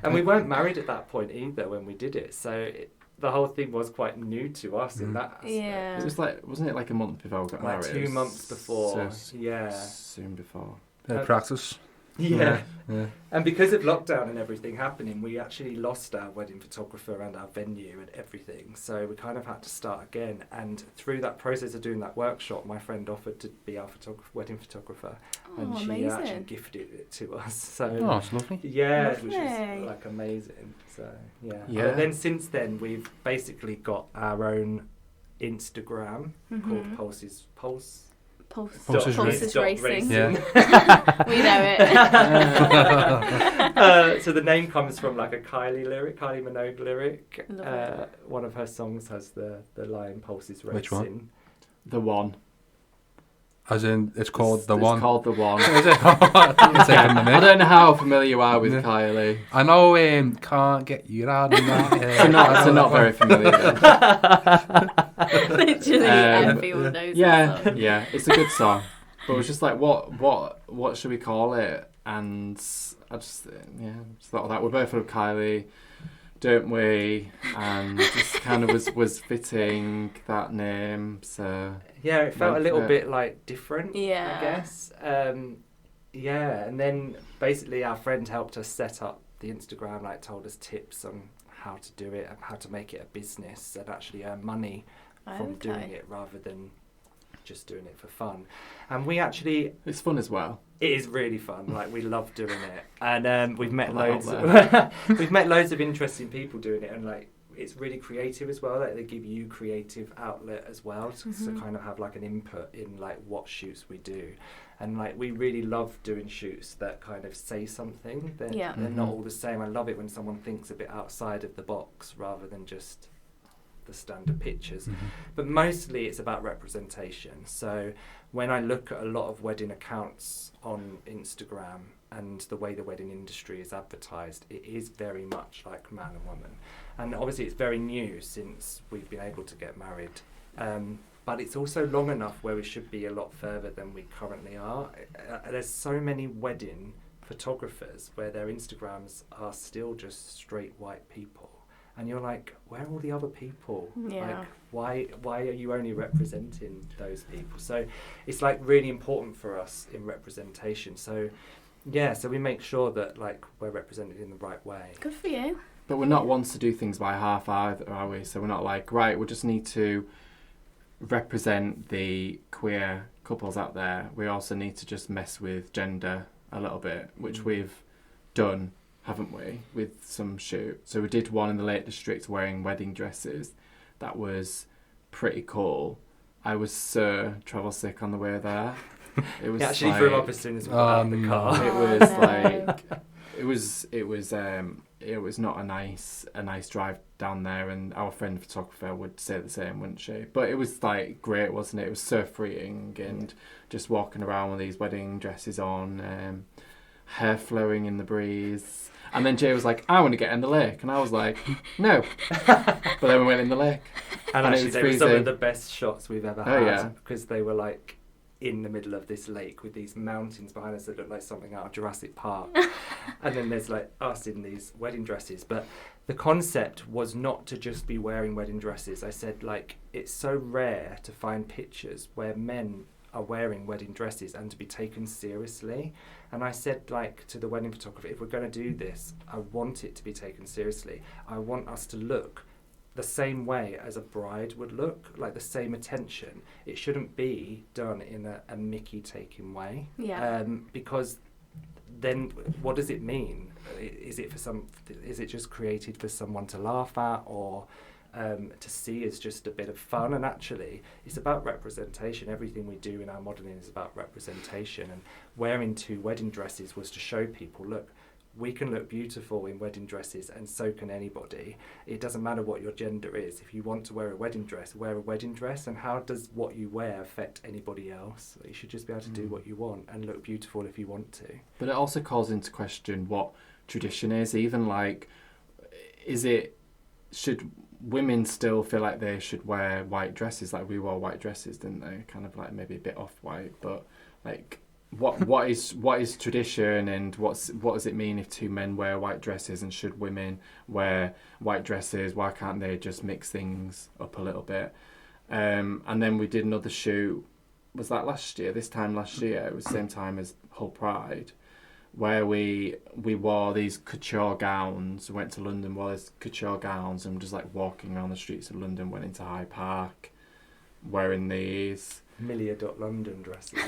And we weren't married at that point either when we did it, so the whole thing was quite new to us in that aspect. Yeah. It was wasn't it a month before we got married? 2 months before. So soon before. Practice. Yeah. Yeah. And because of lockdown and everything happening, we actually lost our wedding photographer and our venue and everything. So we kind of had to start again. And through that process of doing that workshop, my friend offered to be our wedding photographer. And she amazing. actually gifted it to us. So That's lovely. yeah, Lovely. which was amazing. So yeah. Yeah. And then since then, we've basically got our own Instagram called Pulses Racing. Yeah. We know it. So the name comes from a Kylie Minogue lyric. Love it. One of her songs has the line "Pulses Racing." Which one? The One. As in, it's called The It's One. called The One. Is it? It's taking the I mic. don't know how familiar you are with Kylie. I know Can't Get You Out of My Head. So not very familiar. Literally everyone knows that song. Yeah, it's a good song. But it was just what should we call it? And I just thought that we both love Kylie, don't we? And just kind of was fitting that name. So Yeah, it felt a little bit different. Yeah. I guess. And then basically our friend helped us set up the Instagram. Told us tips on how to do it and how to make it a business and actually earn money from doing it rather than just doing it for fun. And we actually... It's fun as well. It is really fun. We love doing it. And we've met Well, loads we've met loads of interesting people doing it, and it's really creative as well. They give you creative outlet as well to kind of have an input in what shoots we do. And we really love doing shoots that kind of say something. They're not all the same. I love it when someone thinks a bit outside of the box rather than just the standard pictures. But mostly it's about representation. So when I look at a lot of wedding accounts on Instagram and the way the wedding industry is advertised, it is very much like man and woman. And obviously it's very new since we've been able to get married. But it's also long enough where we should be a lot further than we currently are. There's so many wedding photographers where their Instagrams are still just straight white people. And you're like, where are all the other people? Yeah. Why are you only representing those people? So it's really important for us in representation. So so we make sure that we're represented in the right way. Good for you. But we're not ones to do things by half either, are we? So we're not right, we just need to represent the queer couples out there. We also need to just mess with gender a little bit, which we've done, haven't we, with some shoots. So we did one in the Lake District wearing wedding dresses. That was pretty cool. I was so travel sick on the way there. It was actually threw up as soon as we got out of the car. It was not a nice drive down there, and our friend photographer would say the same, wouldn't she? But it was great, wasn't it? It was so freeing, and just walking around with these wedding dresses on, hair flowing in the breeze. And then Jay was like, I want to get in the lake. And I was like, no. But then we went in the lake. And actually, they were some of the best shots we've ever had. Yeah. Because they were in the middle of this lake with these mountains behind us that look like something out of Jurassic Park. And then there's like us in these wedding dresses. But the concept was not to just be wearing wedding dresses. I said, like, it's so rare to find pictures where men are wearing wedding dresses and to be taken seriously. And I said, like, to the wedding photographer, if we're going to do this, I want it to be taken seriously. I want us to look the same way as a bride would look, like the same attention. It shouldn't be done in a Mickey-taking way. Yeah. Because then what does it mean? Is it just created for someone to laugh at, or to see as just a bit of fun? And actually, it's about representation. Everything we do in our modelling is about representation. And wearing 2 wedding dresses was to show people, look, we can look beautiful in wedding dresses, and so can anybody. It doesn't matter what your gender is. If you want to wear a wedding dress, wear a wedding dress. And how does what you wear affect anybody else? You should just be able to do what you want and look beautiful if you want to. But it also calls into question what tradition is. Even like, should women still feel like they should wear white dresses? Like, we wore white dresses, didn't they? Kind of like maybe a bit off-white, but like, what is tradition, and what does it mean if 2 men wear white dresses, and should women wear white dresses? Why can't they just mix things up a little bit? And then we did another shoot. Was that last year? This time last year, it was the same time as Hull Pride, where we wore these couture gowns. We went to London, wore these couture gowns, and just like walking around the streets of London. Went into Hyde Park, wearing these Milia.London dresses.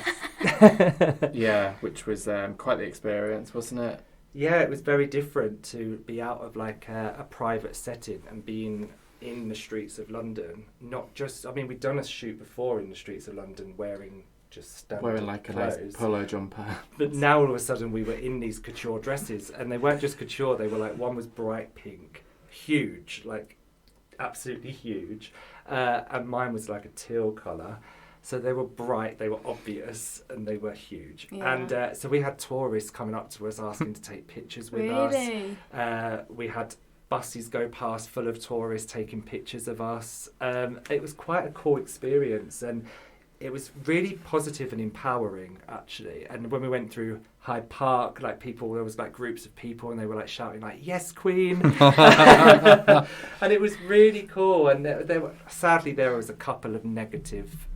Yeah, which was quite the experience, wasn't it? Yeah, it was very different to be out of like a private setting and being in the streets of London. Not just, I mean, we'd done a shoot before in the streets of London wearing just standard wearing like a clothes. nice polo jumper. But now all of a sudden we were in these couture dresses, and they weren't just couture, they were like, one was bright pink, huge, like absolutely huge, and mine was like a teal colour. So they were bright, they were obvious, and they were huge. Yeah. And so we had tourists coming up to us asking to take pictures with Really? us. We had buses go past full of tourists taking pictures of us. It was quite a cool experience, and it was really positive and empowering, actually. And when we went through Hyde Park, like there was like groups of people, and they were like shouting like, "Yes, Queen!" And it was really cool. And sadly, there was a couple of negative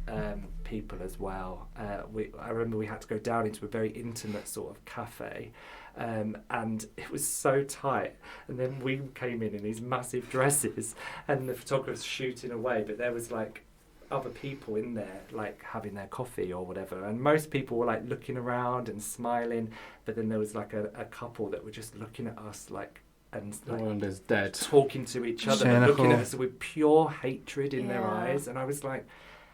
people as well. I remember we had to go down into a very intimate sort of cafe, and it was so tight. And then we came in these massive dresses, and the photographer's shooting away, but there was like other people in there like having their coffee or whatever, and most people were like looking around and smiling, but then there was like a couple that were just looking at us like, and like One is dead, talking to each other and looking at us with pure hatred in their eyes. And I was like,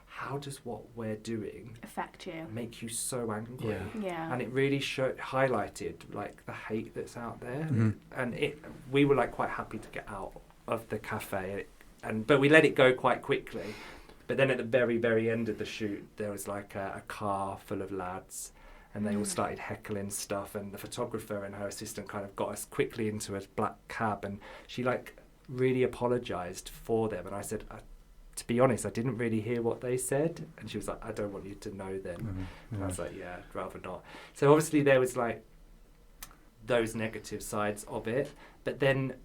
how does what we're doing affect you, make you so angry? Yeah. And it really highlighted like the hate that's out there. And we were like quite happy to get out of the cafe, but we let it go quite quickly. But then at the very, very end of the shoot, there was like a car full of lads, and they all started heckling stuff, and the photographer and her assistant kind of got us quickly into a black cab, and she like really apologised for them. And I said, to be honest, I didn't really hear what they said. And she was like, I don't want you to know then. And I was like, yeah, I'd rather not. So obviously there was like those negative sides of it, but then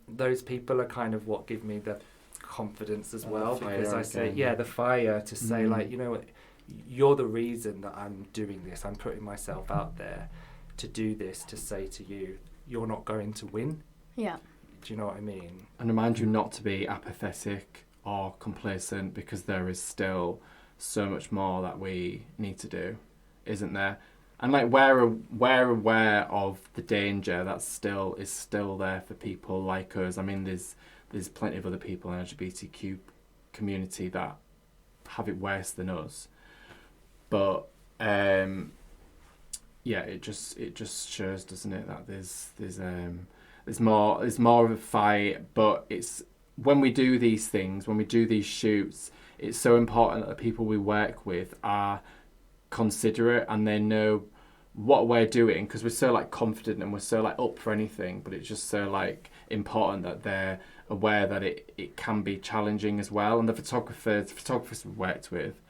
those people are kind of what give me the confidence as well, because I say, the fire to say like, you know what, you're the reason that I'm doing this. I'm putting myself out there to do this, to say to you, you're not going to win. Yeah. Do you know what I mean? And remind you not to be apathetic or complacent, because there is still so much more that we need to do, isn't there? And like we're aware of the danger that is still there for people like us. I mean, there's plenty of other people in the LGBTQ community that have it worse than us. But it just shows, doesn't it, that there's more of a fight. But it's when we do these things, when we do these shoots, it's so important that the people we work with are considerate and they know what we're doing, because we're so like confident and we're so like up for anything. But it's just so like important that they're aware that it can be challenging as well. And the photographers we worked with,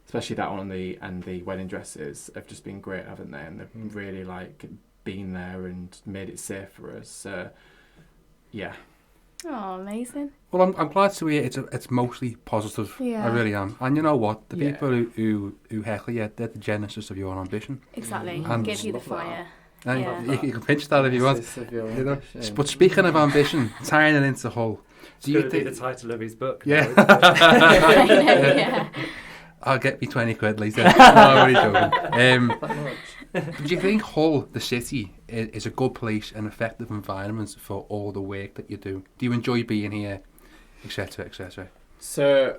especially that one and the wedding dresses have just been great, haven't they? And they've really like been there and made it safe for us. So, yeah. Oh, amazing. Well, I'm glad to hear it's mostly positive. Yeah. I really am. And you know what? The Yeah. people who heckle you, they're the genesis of your ambition. Exactly. And Give you the love that. fire. And Yeah. you can pinch that if you want. Genesis of your You know? ambition. But speaking of ambition, tying it into Hull, do you It's going to be think? the title of his book. Yeah. now, isn't it? Yeah. I'll get me 20 quid later. No, I'm only joking. Do you think Hull, the city, is a good place and effective environment for all the work that you do? Do you enjoy being here, etc., etc.? So,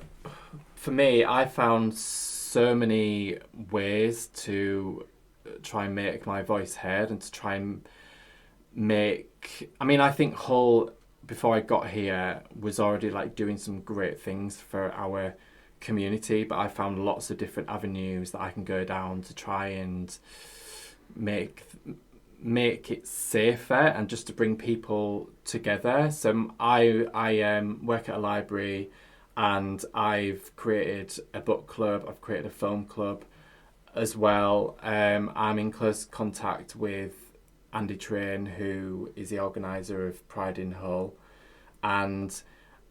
for me, I found so many ways to try and make my voice heard and to try and make... I mean, I think Hull, before I got here, was already like doing some great things for our community, but I found lots of different avenues that I can go down to try and make it safer and just to bring people together. So I work at a library, and I've created a book club, I've created a film club as well. I'm in close contact with Andy Train, who is the organiser of Pride in Hull, and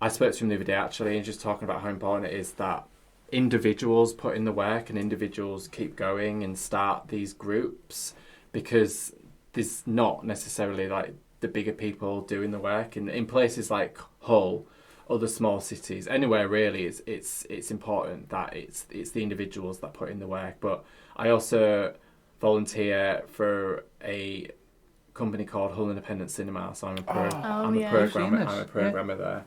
I spoke to him the other day actually, and just talking about how important it is that individuals put in the work and individuals keep going and start these groups, because there's not necessarily like the bigger people doing the work in places like Hull, other small cities, anywhere really. It's important that it's the individuals that put in the work. But I also volunteer for a company called Hull Independent Cinema, so I'm a programmer there.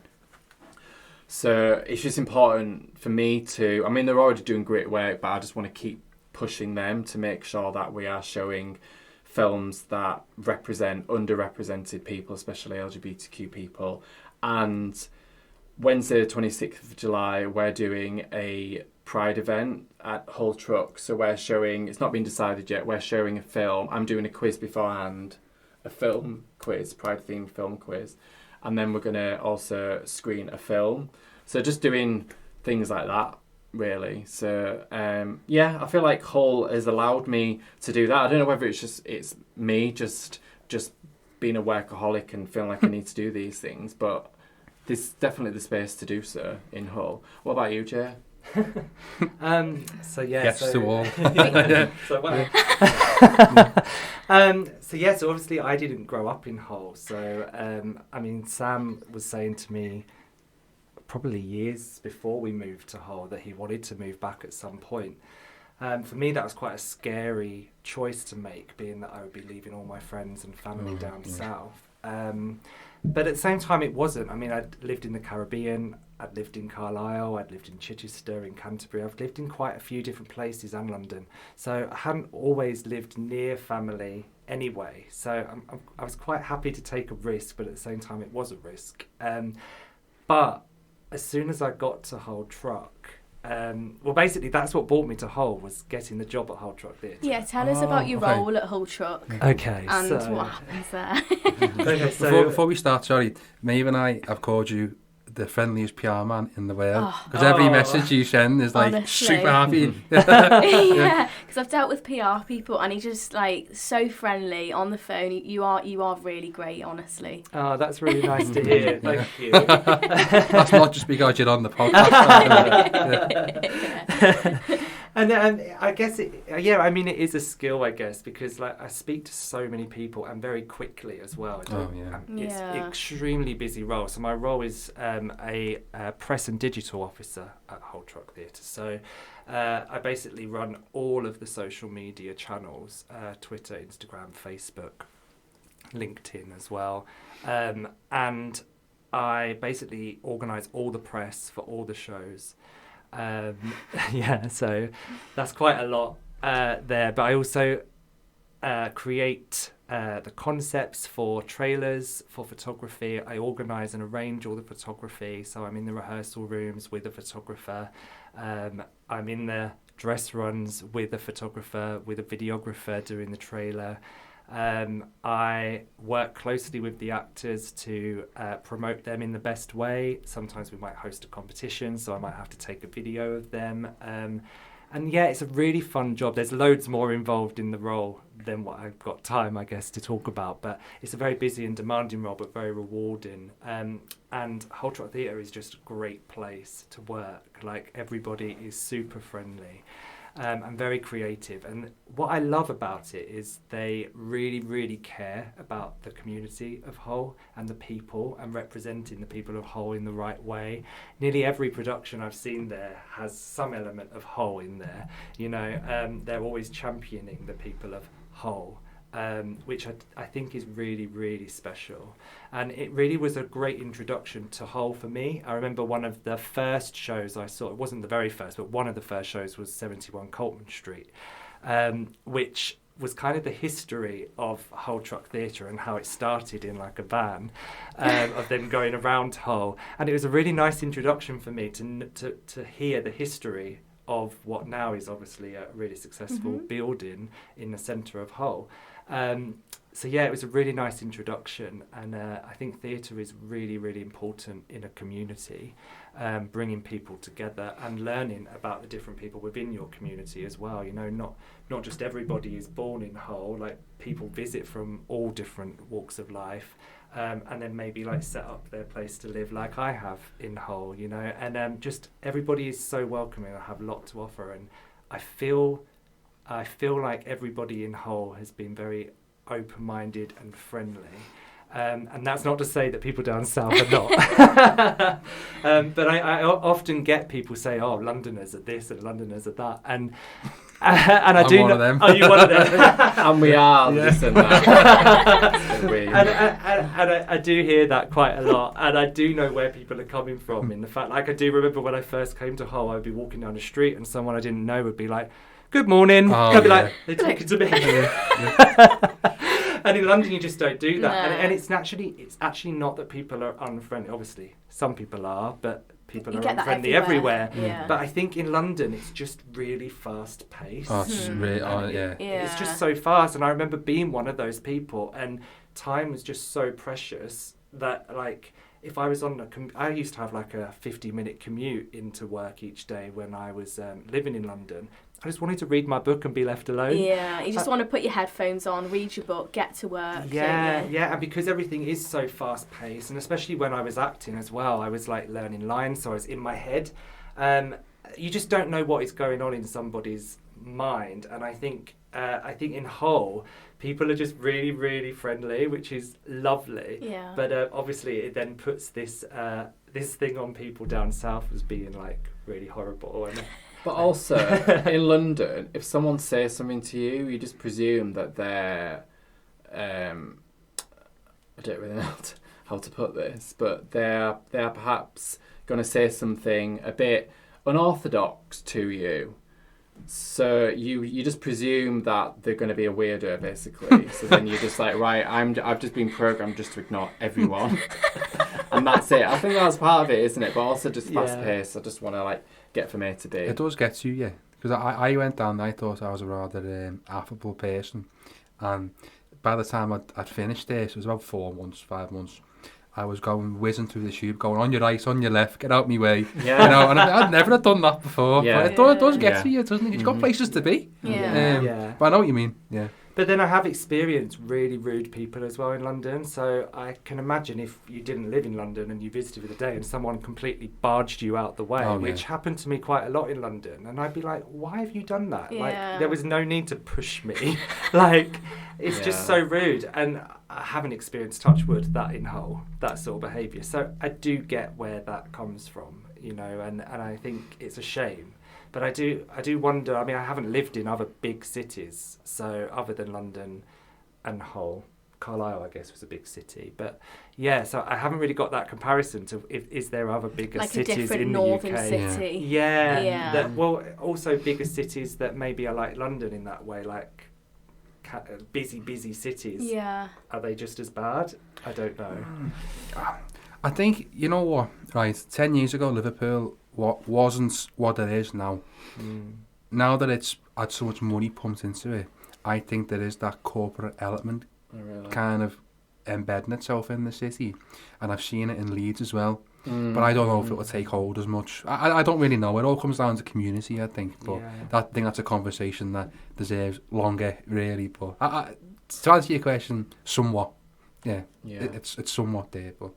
So it's just important for me to... I mean, they're already doing great work, but I just want to keep pushing them to make sure that we are showing films that represent underrepresented people, especially LGBTQ people. And Wednesday, the 26th of July, we're doing a Pride event at Hull Truck. So we're showing... It's not been decided yet. We're showing a film. I'm doing a quiz beforehand, a film quiz, Pride-themed film quiz. And then we're going to also screen a film. So just doing things like that, really. So, I feel like Hull has allowed me to do that. I don't know whether it's me just being a workaholic and feeling like I need to do these things, but there's definitely the space to do so in Hull. What about you, Jay? Yes to all. So obviously I didn't grow up in Hull. So I mean, Sam was saying to me probably years before we moved to Hull that he wanted to move back at some point. For me, that was quite a scary choice to make, being that I would be leaving all my friends and family down south. But at the same time, it wasn't. I mean, I'd lived in the Caribbean, I'd lived in Carlisle, I'd lived in Chichester, in Canterbury. I've lived in quite a few different places and London. So I hadn't always lived near family anyway. So I was quite happy to take a risk, but at the same time, it was a risk. But as soon as I got to Hull Truck, basically that's what brought me to Hull, was getting the job at Hull Truck Theatre. Yeah, tell us about your role at Hull Truck. Okay, and so what happens there. okay, so Before we start, sorry, Maeve and I have called you the friendliest PR man in the world, because every message you send is like honestly. super happy. Yeah, because I've dealt with PR people, and he's just like so friendly on the phone. You are really great, honestly. Oh, that's really nice to hear. Thank you. That's not just because you're on the podcast. And I guess it is a skill, I guess, because like I speak to so many people and very quickly as well. It's an extremely busy role. So my role is a press and digital officer at Hull Truck Theatre. So I basically run all of the social media channels, Twitter, Instagram, Facebook, LinkedIn as well. And I basically organise all the press for all the shows. So that's quite a lot there. But I also create the concepts for trailers, for photography. I organise and arrange all the photography. So I'm in the rehearsal rooms with a photographer. I'm in the dress runs with a photographer, with a videographer doing the trailer. I work closely with the actors to promote them in the best way. Sometimes we might host a competition, so I might have to take a video of them. And yeah, it's a really fun job. There's loads more involved in the role than what I've got time, I guess, to talk about. But it's a very busy and demanding role, but very rewarding. And Hull Truck Theatre is just a great place to work. Like, everybody is super friendly. And very creative. And what I love about it is they really, really care about the community of Hull and the people, and representing the people of Hull in the right way. Nearly every production I've seen there has some element of Hull in there. You know, they're always championing the people of Hull. Which I think is really, really special. And it really was a great introduction to Hull for me. I remember one of the first shows I saw, it wasn't the very first, but one of the first shows was 71 Coltman Street, which was kind of the history of Hull Truck Theatre and how it started in like a van of them going around Hull. And it was a really nice introduction for me to hear the history of what now is obviously a really successful building in the centre of Hull. So yeah, it was a really nice introduction, and I think theatre is really, really important in a community, bringing people together and learning about the different people within your community as well. You know, not just everybody is born in Hull, like people visit from all different walks of life, and then maybe like set up their place to live like I have in Hull, you know, and just everybody is so welcoming and have a lot to offer, and I feel like everybody in Hull has been very open-minded and friendly. And that's not to say that people down south are not. But I often get people say, oh, Londoners are this and Londoners are that. And I I'm do one of them. Are you one of them? And we are this and that. And I do hear that quite a lot. And I do know where people are coming from in the fact, like I do remember when I first came to Hull, I would be walking down the street and someone I didn't know would be like, good morning. I'd be like, they're talking to me. And in London, you just don't do that. No. And it's actually not that people are unfriendly. Obviously, some people are, but people You are get that unfriendly everywhere. Yeah. But I think in London, it's just really fast paced. Oh, it's really, yeah. It's just so fast. And I remember being one of those people, and time was just so precious that, like, if I was on I used to have like a 50-minute commute into work each day when I was living in London. I just wanted to read my book and be left alone. Yeah, you just want to put your headphones on, read your book, get to work. Yeah, and because everything is so fast paced, and especially when I was acting as well, I was like learning lines, so I was in my head. You just don't know what is going on in somebody's mind, and I think in Hull, people are just really, really friendly, which is lovely. Yeah. But obviously, it then puts this thing on people down south as being like really horrible. And But also, in London, if someone says something to you, you just presume that they're, I don't really know how to put this, but they're perhaps going to say something a bit unorthodox to you. So you just presume that they're going to be a weirdo, basically. So then you're just like, right, I've just been programmed just to ignore everyone, and that's it. I think that's part of it, isn't it? But also just fast paced. I just want to like get from A to B. It does get you, yeah. Because I went down, I thought I was a rather affable person, and by the time I'd finished this, it was about 5 months. I was whizzing through the tube, going on your right, on your left, get out my way. Yeah. You know, and I'd never have done that before. Yeah. But it does get to you, doesn't it? You've got places to be. Yeah. But I know what you mean. Yeah. But then I have experienced really rude people as well in London, so I can imagine if you didn't live in London and you visited for the day and someone completely barged you out the way, which happened to me quite a lot in London, and I'd be like, why have you done that? Yeah. Like, there was no need to push me. Like, it's just so rude, and I haven't experienced, touch wood, that in Hull, that sort of behaviour. So I do get where that comes from, you know, and I think it's a shame. But I do wonder, I mean, I haven't lived in other big cities, so other than London and Hull. Carlisle, I guess, was a big city. But yeah, so I haven't really got that comparison to is there other bigger like cities a in the northern UK? city. Yeah. Also bigger cities that maybe are like London in that way, like busy cities. Yeah. Are they just as bad? I don't know. I think, you know what, right, 10 years ago, Liverpool wasn't what it is now. Now that it's had so much money pumped into it, I think there is that corporate element kind of embedding itself in the city. And I've seen it in Leeds as well. but I don't know if it will take hold as much. I don't really know. It all comes down to community, I think. But I think that's a conversation that deserves longer, really. But to answer your question, somewhat, it's somewhat there. But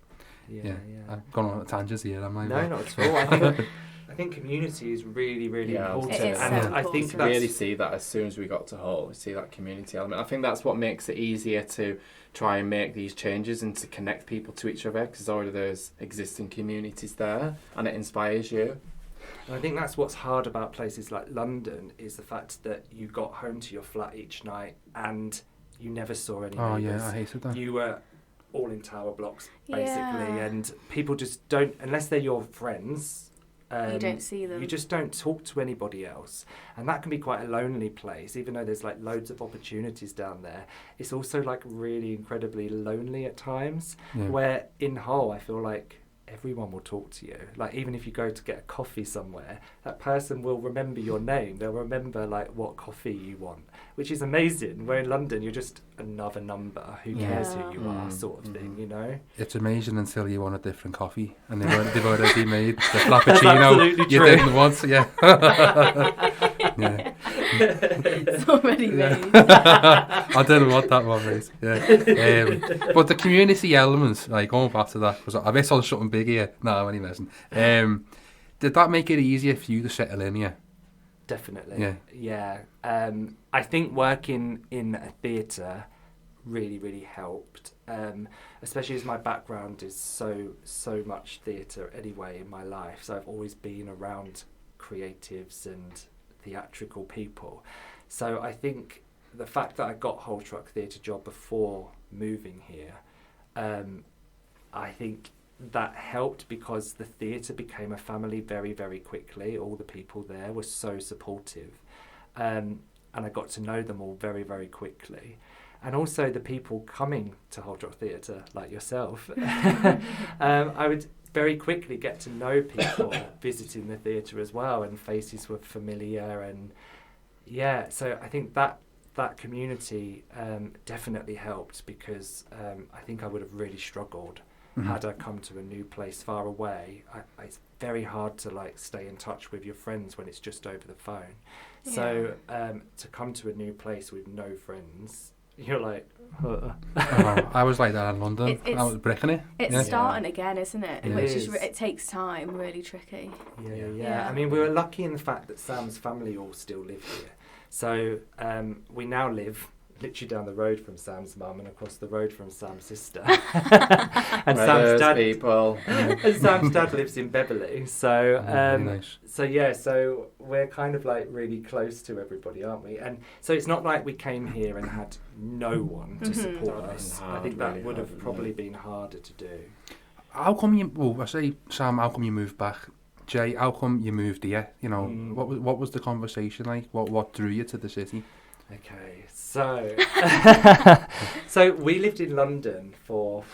I've gone on a tangent here, am I? No, not at all. I think community is really, really important. It is and so I think I really see that as soon as we got to Hull, we see that community element. I think that's what makes it easier to try and make these changes and to connect people to each other, because there's already those existing communities there, and it inspires you. And I think that's what's hard about places like London, is the fact that you got home to your flat each night and you never saw any neighbours. Oh yeah, I hated that. You were all in tower blocks, basically, and people just don't, unless they're your friends, you don't see them. You just don't talk to anybody else. And that can be quite a lonely place, even though there's like loads of opportunities down there. It's also like really incredibly lonely at times, where in Hull I feel like everyone will talk to you. Like even if you go to get a coffee somewhere, that person will remember your name. They'll remember like what coffee you want, which is amazing. Where in London you're just another number. Who cares who you are, sort of thing, you know? It's amazing until you want a different coffee and they've already made the frappuccino you didn't want. It's already made. I didn't want that one, mate. Yeah. But the community elements, like going back to that, because I bet on something big here. No, I'm only messing. Did that make it easier for you to settle in here? Definitely. Yeah. I think working in a theatre really, really helped. Especially as my background is so much theatre anyway in my life. So I've always been around creatives and theatrical people. So I think the fact that I got Whole Truck Theatre job before moving here, I think that helped, because the theatre became a family very, very quickly. All the people there were so supportive, and I got to know them all very, very quickly. And also the people coming to Whole Truck Theatre, like yourself, I would very quickly get to know people visiting the theatre as well, and faces were familiar. And so I think that community definitely helped, because I think I would have really struggled had I come to a new place far away. It's very hard to like stay in touch with your friends when it's just over the phone. So to come to a new place with no friends, you're like, I was like that in London. I was bricking it. It's starting again, isn't it? It Which is. it takes time, really tricky. Yeah. I mean, we were lucky in the fact that Sam's family all still live here. So we now live literally down the road from Sam's mum and across the road from Sam's sister. And Sam's dad, people. and Sam's dad lives in Beverley. So really nice. so we're kind of like really close to everybody, aren't we? And so it's not like we came here and had no one to support us. I think that would have probably been harder to do. How come you? Well, I say Sam. How come you moved back? Jay, how come you moved here? You know, what was the conversation like? What drew you to the city? Okay, so so we lived in London for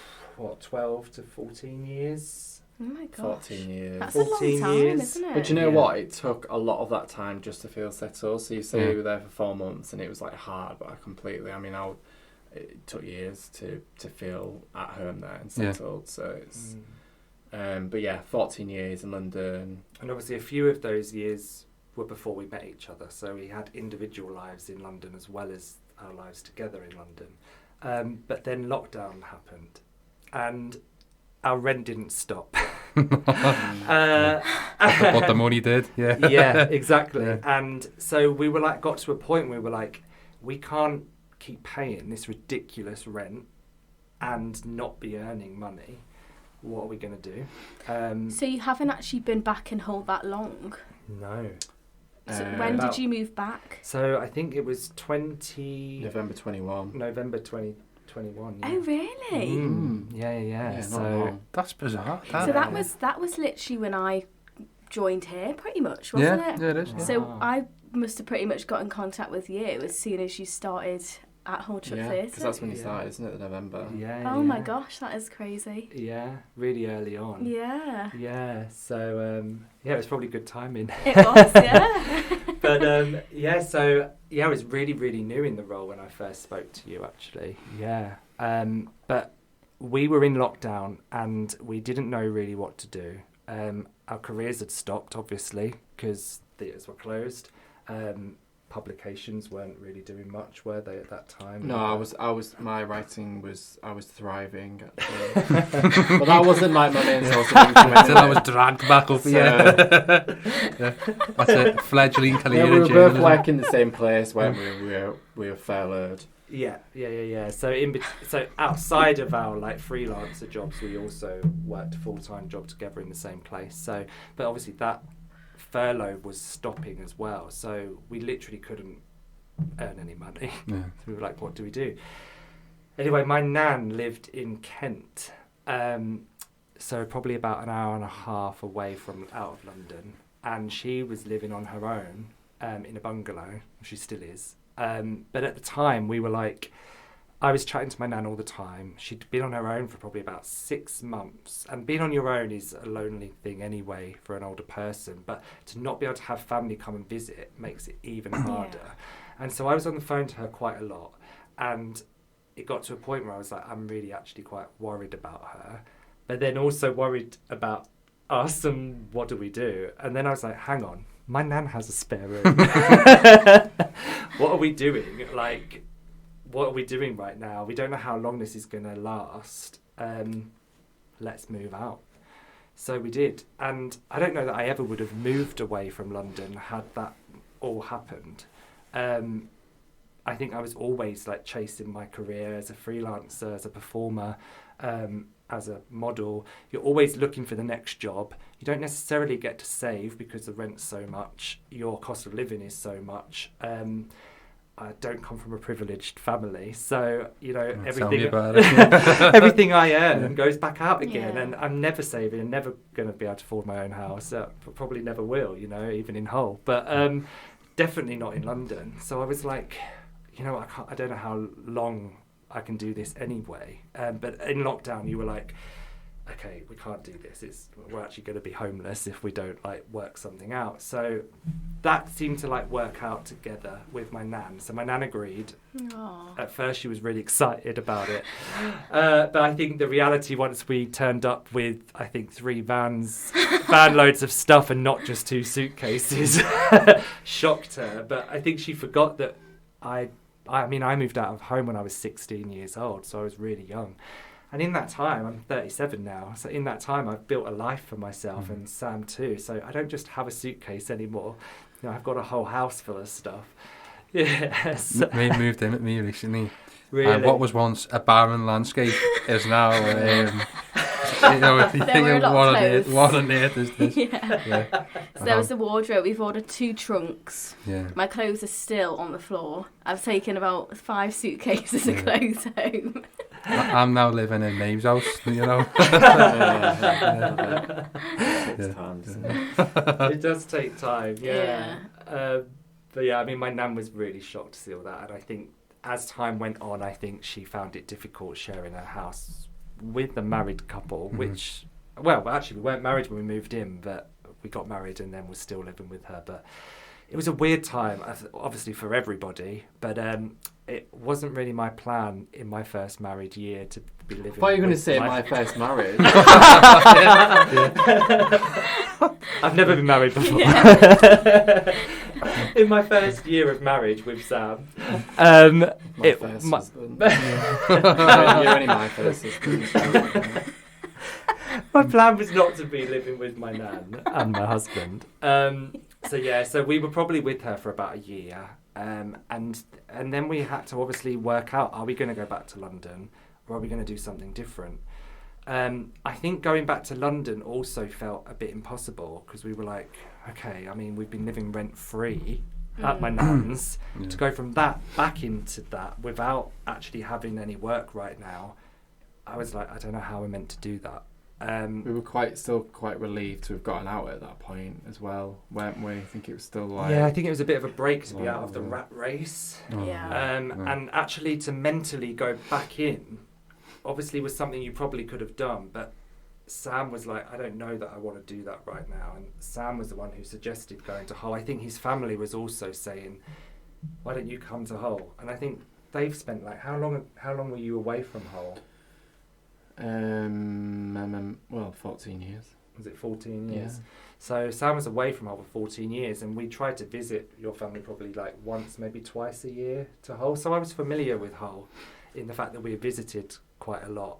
12 to 14 years. Oh my gosh. 14 years. That's a long time, isn't it? But do you know what? It took a lot of that time just to feel settled. So you say you were there for 4 months and it was like hard, but it took years to feel at home there and settled. So it's, but 14 years in London. And obviously a few of those years were before we met each other. So we had individual lives in London as well as our lives together in London. But then lockdown happened and our rent didn't stop. What the money did, Yeah, exactly. Yeah. And so we were like, got to a point where we were like, we can't keep paying this ridiculous rent and not be earning money. What are we going to do? So you haven't actually been back in Hull that long? No. So when did you move back? So I think it was November 2021. Yeah. Oh really? Yeah. So that's bizarre. So that was literally when I joined here, pretty much, wasn't it? Yeah, it is. Yeah. So I must have pretty much got in contact with you as soon as you started at Whole Truck Theatre. Because that's when you started, isn't it? November. Yeah. Oh my gosh, that is crazy. Yeah, really early on. Yeah. Yeah. So it was probably good timing. It was, yeah. But I was really, really new in the role when I first spoke to you, actually. Yeah. But we were in lockdown and we didn't know really what to do. Our careers had stopped, obviously, because theatres were closed. Publications weren't really doing much, were they, at that time? No, I was. My writing was. I was thriving, actually. But that wasn't like my main source of income. Until I was dragged back up here. That's a fledgling career. Yeah, we in were journalism. both working in the same place, weren't we? We were furloughed. Yeah. So outside of our like freelancer jobs, we also worked a full-time job together in the same place. So, but obviously that furlough was stopping as well, so we literally couldn't earn any money. Yeah. So we were like, what do we do? Anyway, my nan lived in Kent, so probably about an hour and a half away from out of London, and she was living on her own in a bungalow. She still is, but at the time we were like, I was chatting to my nan all the time. She'd been on her own for probably about 6 months. And being on your own is a lonely thing anyway for an older person. But to not be able to have family come and visit makes it even harder. Yeah. And so I was on the phone to her quite a lot. And it got to a point where I was like, I'm really actually quite worried about her. But then also worried about us and what do we do? And then I was like, hang on, my nan has a spare room. What are we doing? Like, what are we doing right now? We don't know how long this is going to last. Let's move out. So we did. And I don't know that I ever would have moved away from London had that all happened. I think I was always like chasing my career as a freelancer, as a performer, as a model. You're always looking for the next job. You don't necessarily get to save because the rent's so much. Your cost of living is so much. I don't come from a privileged family, so everything I earn goes back out again, and I'm never saving and never going to be able to afford my own house. Probably never will, even in Hull, but definitely not in London. So I was like, I don't know how long I can do this anyway. But in lockdown, you were like, okay, we can't do this. We're actually going to be homeless if we don't work something out. So that seemed to work out together with my nan. So my nan agreed. Aww. At first she was really excited about it. But I think the reality, once we turned up with, I think 3 van loads of stuff and not just 2 suitcases, shocked her. But I think she forgot that I moved out of home when I was 16 years old, so I was really young. And in that time, I'm 37 now, so in that time I've built a life for myself and Sam too. So I don't just have a suitcase anymore. I've got a whole house full of stuff. Yes. Maid moved in at me recently. Really? What was once a barren landscape is now, what on earth is this? Yeah. So there was the wardrobe. We've ordered 2 trunks. Yeah. My clothes are still on the floor. I've taken about 5 suitcases of clothes home. I'm now living in Maeve's house, It does take time, yeah. But yeah, my nan was really shocked to see all that, and I think as time went on, I think she found it difficult sharing her house with the married couple, which, well, actually we weren't married when we moved in, but we got married and then we're still living with her. But it was a weird time, obviously for everybody, but it wasn't really my plan in my first married year to be living. I thought you were going to say my first marriage. I've never been married before. In my first year of marriage with Sam, You're only my first husband. My plan was not to be living with my nan and my husband. So we were probably with her for about a year, and then we had to obviously work out: are we going to go back to London, or are we going to do something different? I think going back to London also felt a bit impossible because we were like, okay, we've been living rent-free at my nan's. To go from that back into that without actually having any work right now, I was like, I don't know how we're meant to do that. We were still quite relieved to have gotten out at that point as well, weren't we? I think it was still I think it was a bit of a break to be out of the rat race. And actually to mentally go back in, obviously was something you probably could have done, but Sam was like, I don't know that I want to do that right now. And Sam was the one who suggested going to Hull. I think his family was also saying, why don't you come to Hull? And I think they've spent how long were you away from Hull? Well, 14 years. Was it 14 years? Yeah. So Sam was away from Hull for 14 years, and we tried to visit your family probably like once, maybe twice a year to Hull. So I was familiar with Hull in the fact that we visited quite a lot.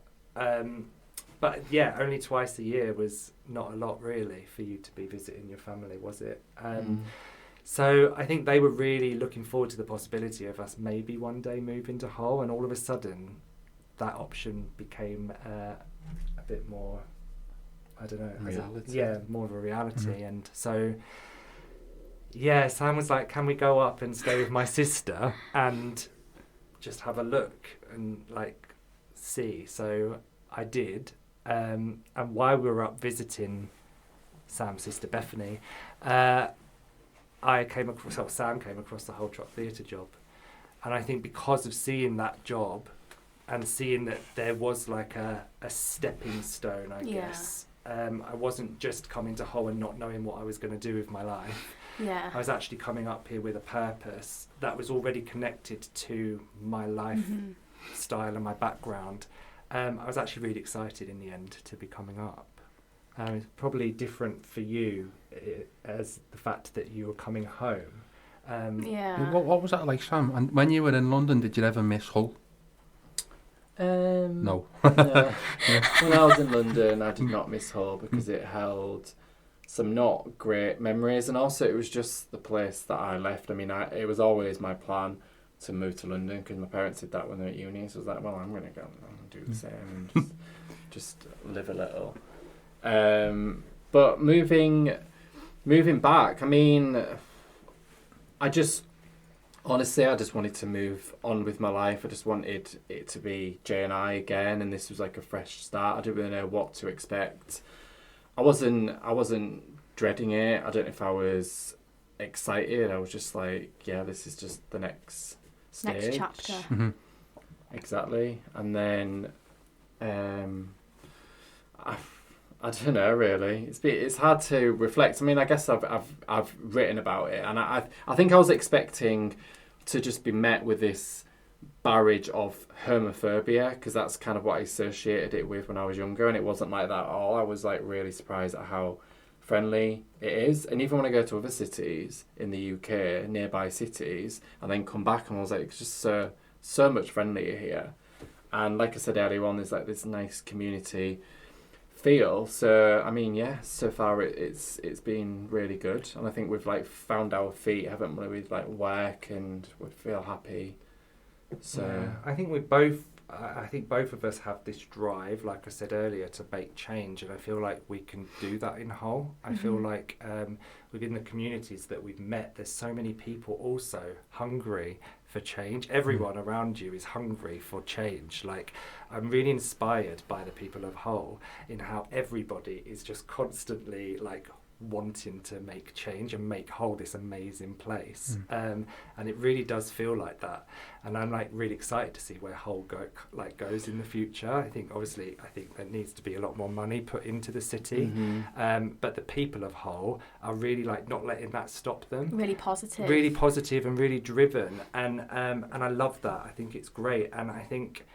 But yeah, only twice a year was not a lot really for you to be visiting your family, was it? So I think they were really looking forward to the possibility of us maybe one day moving to Hull, and all of a sudden that option became a bit more, I don't know, reality. More of a reality. And so yeah, Sam was like, can we go up and stay with my sister and just have a look and like see? So I did, and while we were up visiting Sam's sister Bethany, Sam came across the Hull Truck Theatre job. And I think because of seeing that job and seeing that there was like a stepping stone, I guess, I wasn't just coming to Hull and not knowing what I was going to do with my life. Yeah. I was actually coming up here with a purpose that was already connected to my life style and my background. I was actually really excited in the end to be coming up. It's probably different for you as the fact that you were coming home. What was that like, Sam? And when you were in London, did you ever miss Hull? No. No. When I was in London, I did not miss Hull because it held some not great memories, and also it was just the place that I left. I mean, it was always my plan to move to London because my parents did that when they were at uni. So I was like, well, I'm going to go and do the same and just live a little. But moving back, I mean, I just wanted to move on with my life. I just wanted it to be Jay and I again, and this was like a fresh start. I didn't really know what to expect. I wasn't dreading it. I don't know if I was excited. I was just like, yeah, this is just the next stage. Next chapter. Mm-hmm. Exactly. And then I don't know really. It's hard to reflect. I mean, I guess I've written about it, and I think I was expecting to just be met with this barrage of homophobia, because that's kind of what I associated it with when I was younger, and it wasn't like that at all. I was like really surprised at how friendly it is, and even when I go to other cities in the UK, nearby cities, and then come back, and I was like, it's just so much friendlier here. And like I said earlier on, there's like this nice community feel. So I mean, yeah, so far it's been really good, and I think we've like found our feet, haven't we, with like work, and we feel happy. So yeah, I think both of us have this drive, like I said earlier, to make change, and I feel like we can do that in Hull. I feel like within the communities that we've met, there's so many people also hungry for change. Everyone around you is hungry for change. Like, I'm really inspired by the people of Hull in how everybody is just constantly like wanting to make change and make Hull this amazing place. And it really does feel like that. And I'm like really excited to see where Hull goes in the future. I think there needs to be a lot more money put into the city. But the people of Hull are really like not letting that stop them. Really positive and really driven. And I love that. I think it's great. And I think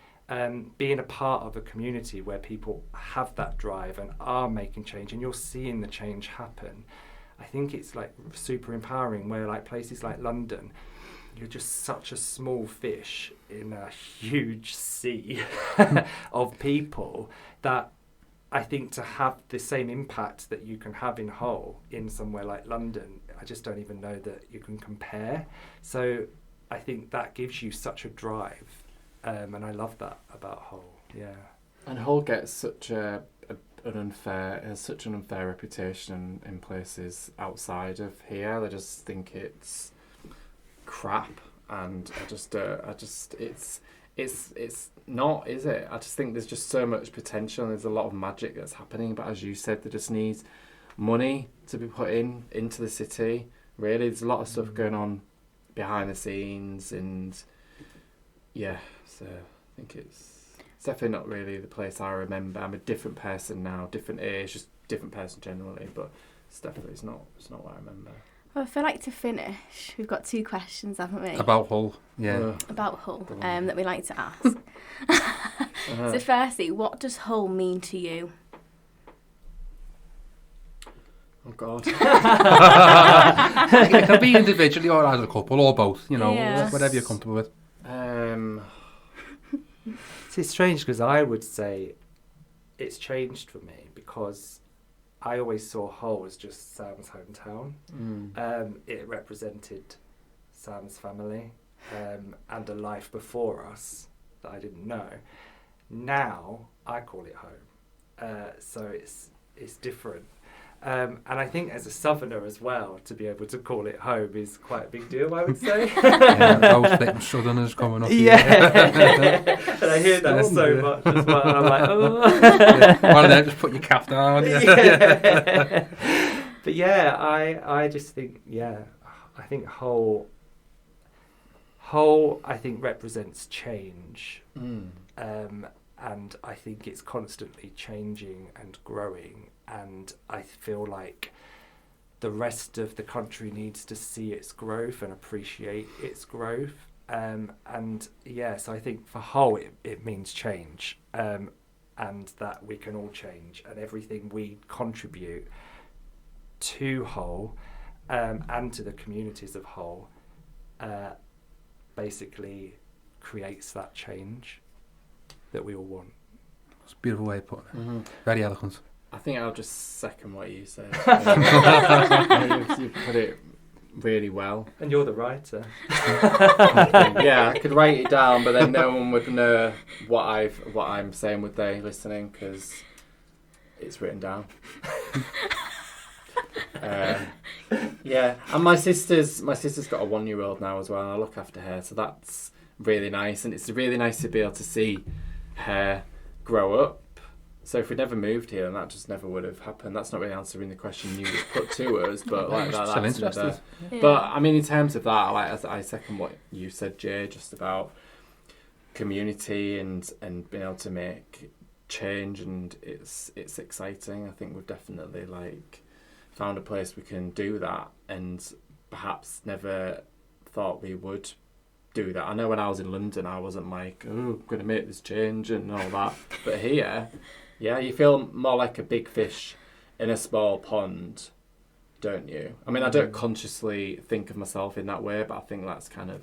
being a part of a community where people have that drive and are making change, and you're seeing the change happen, I think it's like super empowering, where like places like London, you're just such a small fish in a huge sea of people, that I think to have the same impact that you can have in Hull in somewhere like London, I just don't even know that you can compare. So I think that gives you such a drive. And I love that about Hull, yeah. And Hull gets such an unfair reputation in places outside of here. They just think it's crap, and it's not, is it? I just think there's just so much potential, and there's a lot of magic that's happening. But as you said, there just needs money to be put into the city. Really, there's a lot of stuff going on behind the scenes, and yeah. So I think it's definitely not really the place I remember. I'm a different person now, different age, just different person generally, but it's not what I remember. Well, I feel like to finish, we've got 2 questions, haven't we? About Hull, yeah. About Hull, that we like to ask. So firstly, what does Hull mean to you? Oh God. It can be individually or as a couple or both, whatever you're comfortable with. It's strange because I would say it's changed for me because I always saw Hull as just Sam's hometown. It represented Sam's family and a life before us that I didn't know. Now I call it home, so it's different. And I think as a southerner as well, to be able to call it home is quite a big deal, I would say. Those little southerners coming up. Yeah. And I hear that so much as well. I'm like, oh. One of them, just put your cap down. But yeah, I just think, I think Hull, I think represents change. And I think it's constantly changing and growing. And I feel like the rest of the country needs to see its growth and appreciate its growth. So I think for Hull it means change, and that we can all change, and everything we contribute to Hull and to the communities of Hull basically creates that change that we all want. It's a beautiful way of putting it. Very eloquent. I think I'll just second what you said. You put it really well. And you're the writer. Yeah, I could write it down, but then no one would know what I'm saying, would they, listening? Because it's written down. Yeah, and my sister's got a 1-year-old now as well, and I look after her, so that's really nice, and it's really nice to be able to see her grow up. So if we'd never moved here, then that just never would have happened. That's not really answering the question you put to us, but like that's another. Yeah. But I mean, in terms of that, I second what you said, Jay, just about community and being able to make change, and it's exciting. I think we've definitely found a place we can do that, and perhaps never thought we would do that. I know when I was in London, I wasn't like, oh, I'm going to make this change and all that. But here, yeah, you feel more like a big fish in a small pond, don't you? I mean, I don't consciously think of myself in that way, but I think that's kind of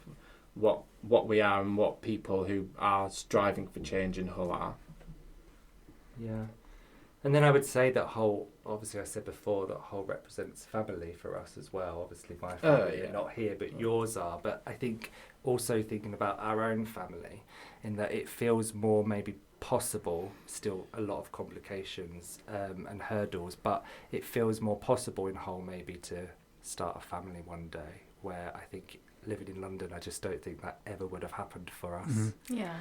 what we are and what people who are striving for change in Hull are. Yeah. And then I would say that Hull, obviously I said before that Hull represents family for us as well. Obviously my family are not here, but yours are. But I think also thinking about our own family, in that it feels more maybe possible, still a lot of complications and hurdles, but it feels more possible in Hull maybe to start a family one day, where I think living in London, I just don't think that ever would have happened for us. Mm-hmm. Yeah.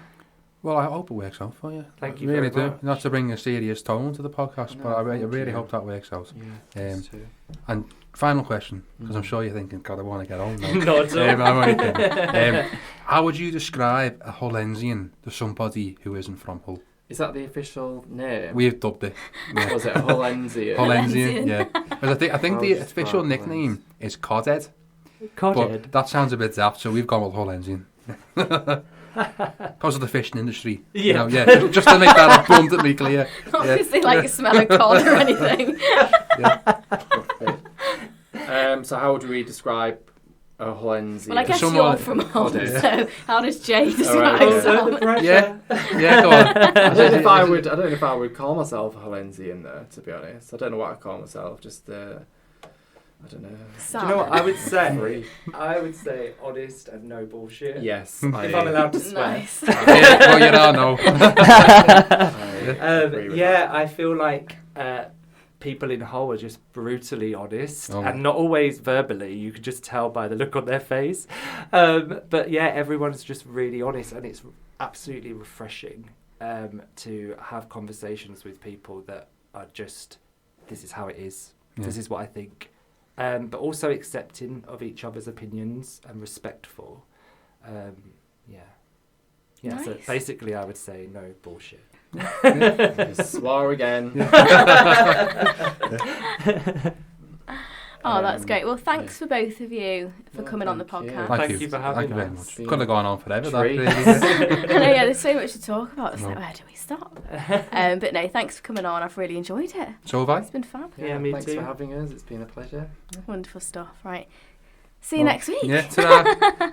Well, I hope it works out for you. Thank you really very do. much. Not to bring a serious tone to the podcast, but I really hope that works out. Yeah, and final question, because I'm sure you're thinking, God, I want to get on now. Not at all. I'm only kidding. How would you describe a Hullensian to somebody who isn't from Hull? Is that the official name? We've dubbed it. Yeah. Was it a Hullensian? Hullensian, yeah. Because I think the official nickname is Codhead. But that sounds a bit daft, so we've gone with Hullensian. Because of the fishing industry. Yeah. Just to make that abundantly clear. Obviously, like a smell of cod or anything. So how would we describe a Hullensian? Well, I guess you're from Hull, so how does Jay describe himself? Yeah, go on. I don't know if I would call myself a Hullensian though, to be honest. I don't know what I call myself, just I don't know. Do you know what I would say? I would say honest and no bullshit. Yes. If I'm allowed to swear. Nice. Well, you don't know. I feel like people in Hull are just brutally honest, and not always verbally. You can just tell by the look on their face. But yeah, everyone's just really honest, and it's absolutely refreshing to have conversations with people that are just, this is how it is. Yeah. This is what I think. But also accepting of each other's opinions and respectful. Nice. So basically I would say no bullshit. Swore again. Oh, that's great. Well, thanks for both of you for coming on the podcast. Thank you for having very us. much. Could have gone on forever. That really. I know, yeah, there's so much to talk about. It's like, where do we stop? But no, thanks for coming on. I've really enjoyed it. So have I. It's been fab. Yeah, me thanks too. for having us. It's been a pleasure. Wonderful stuff. Right. See you next week. Yeah, ta-da.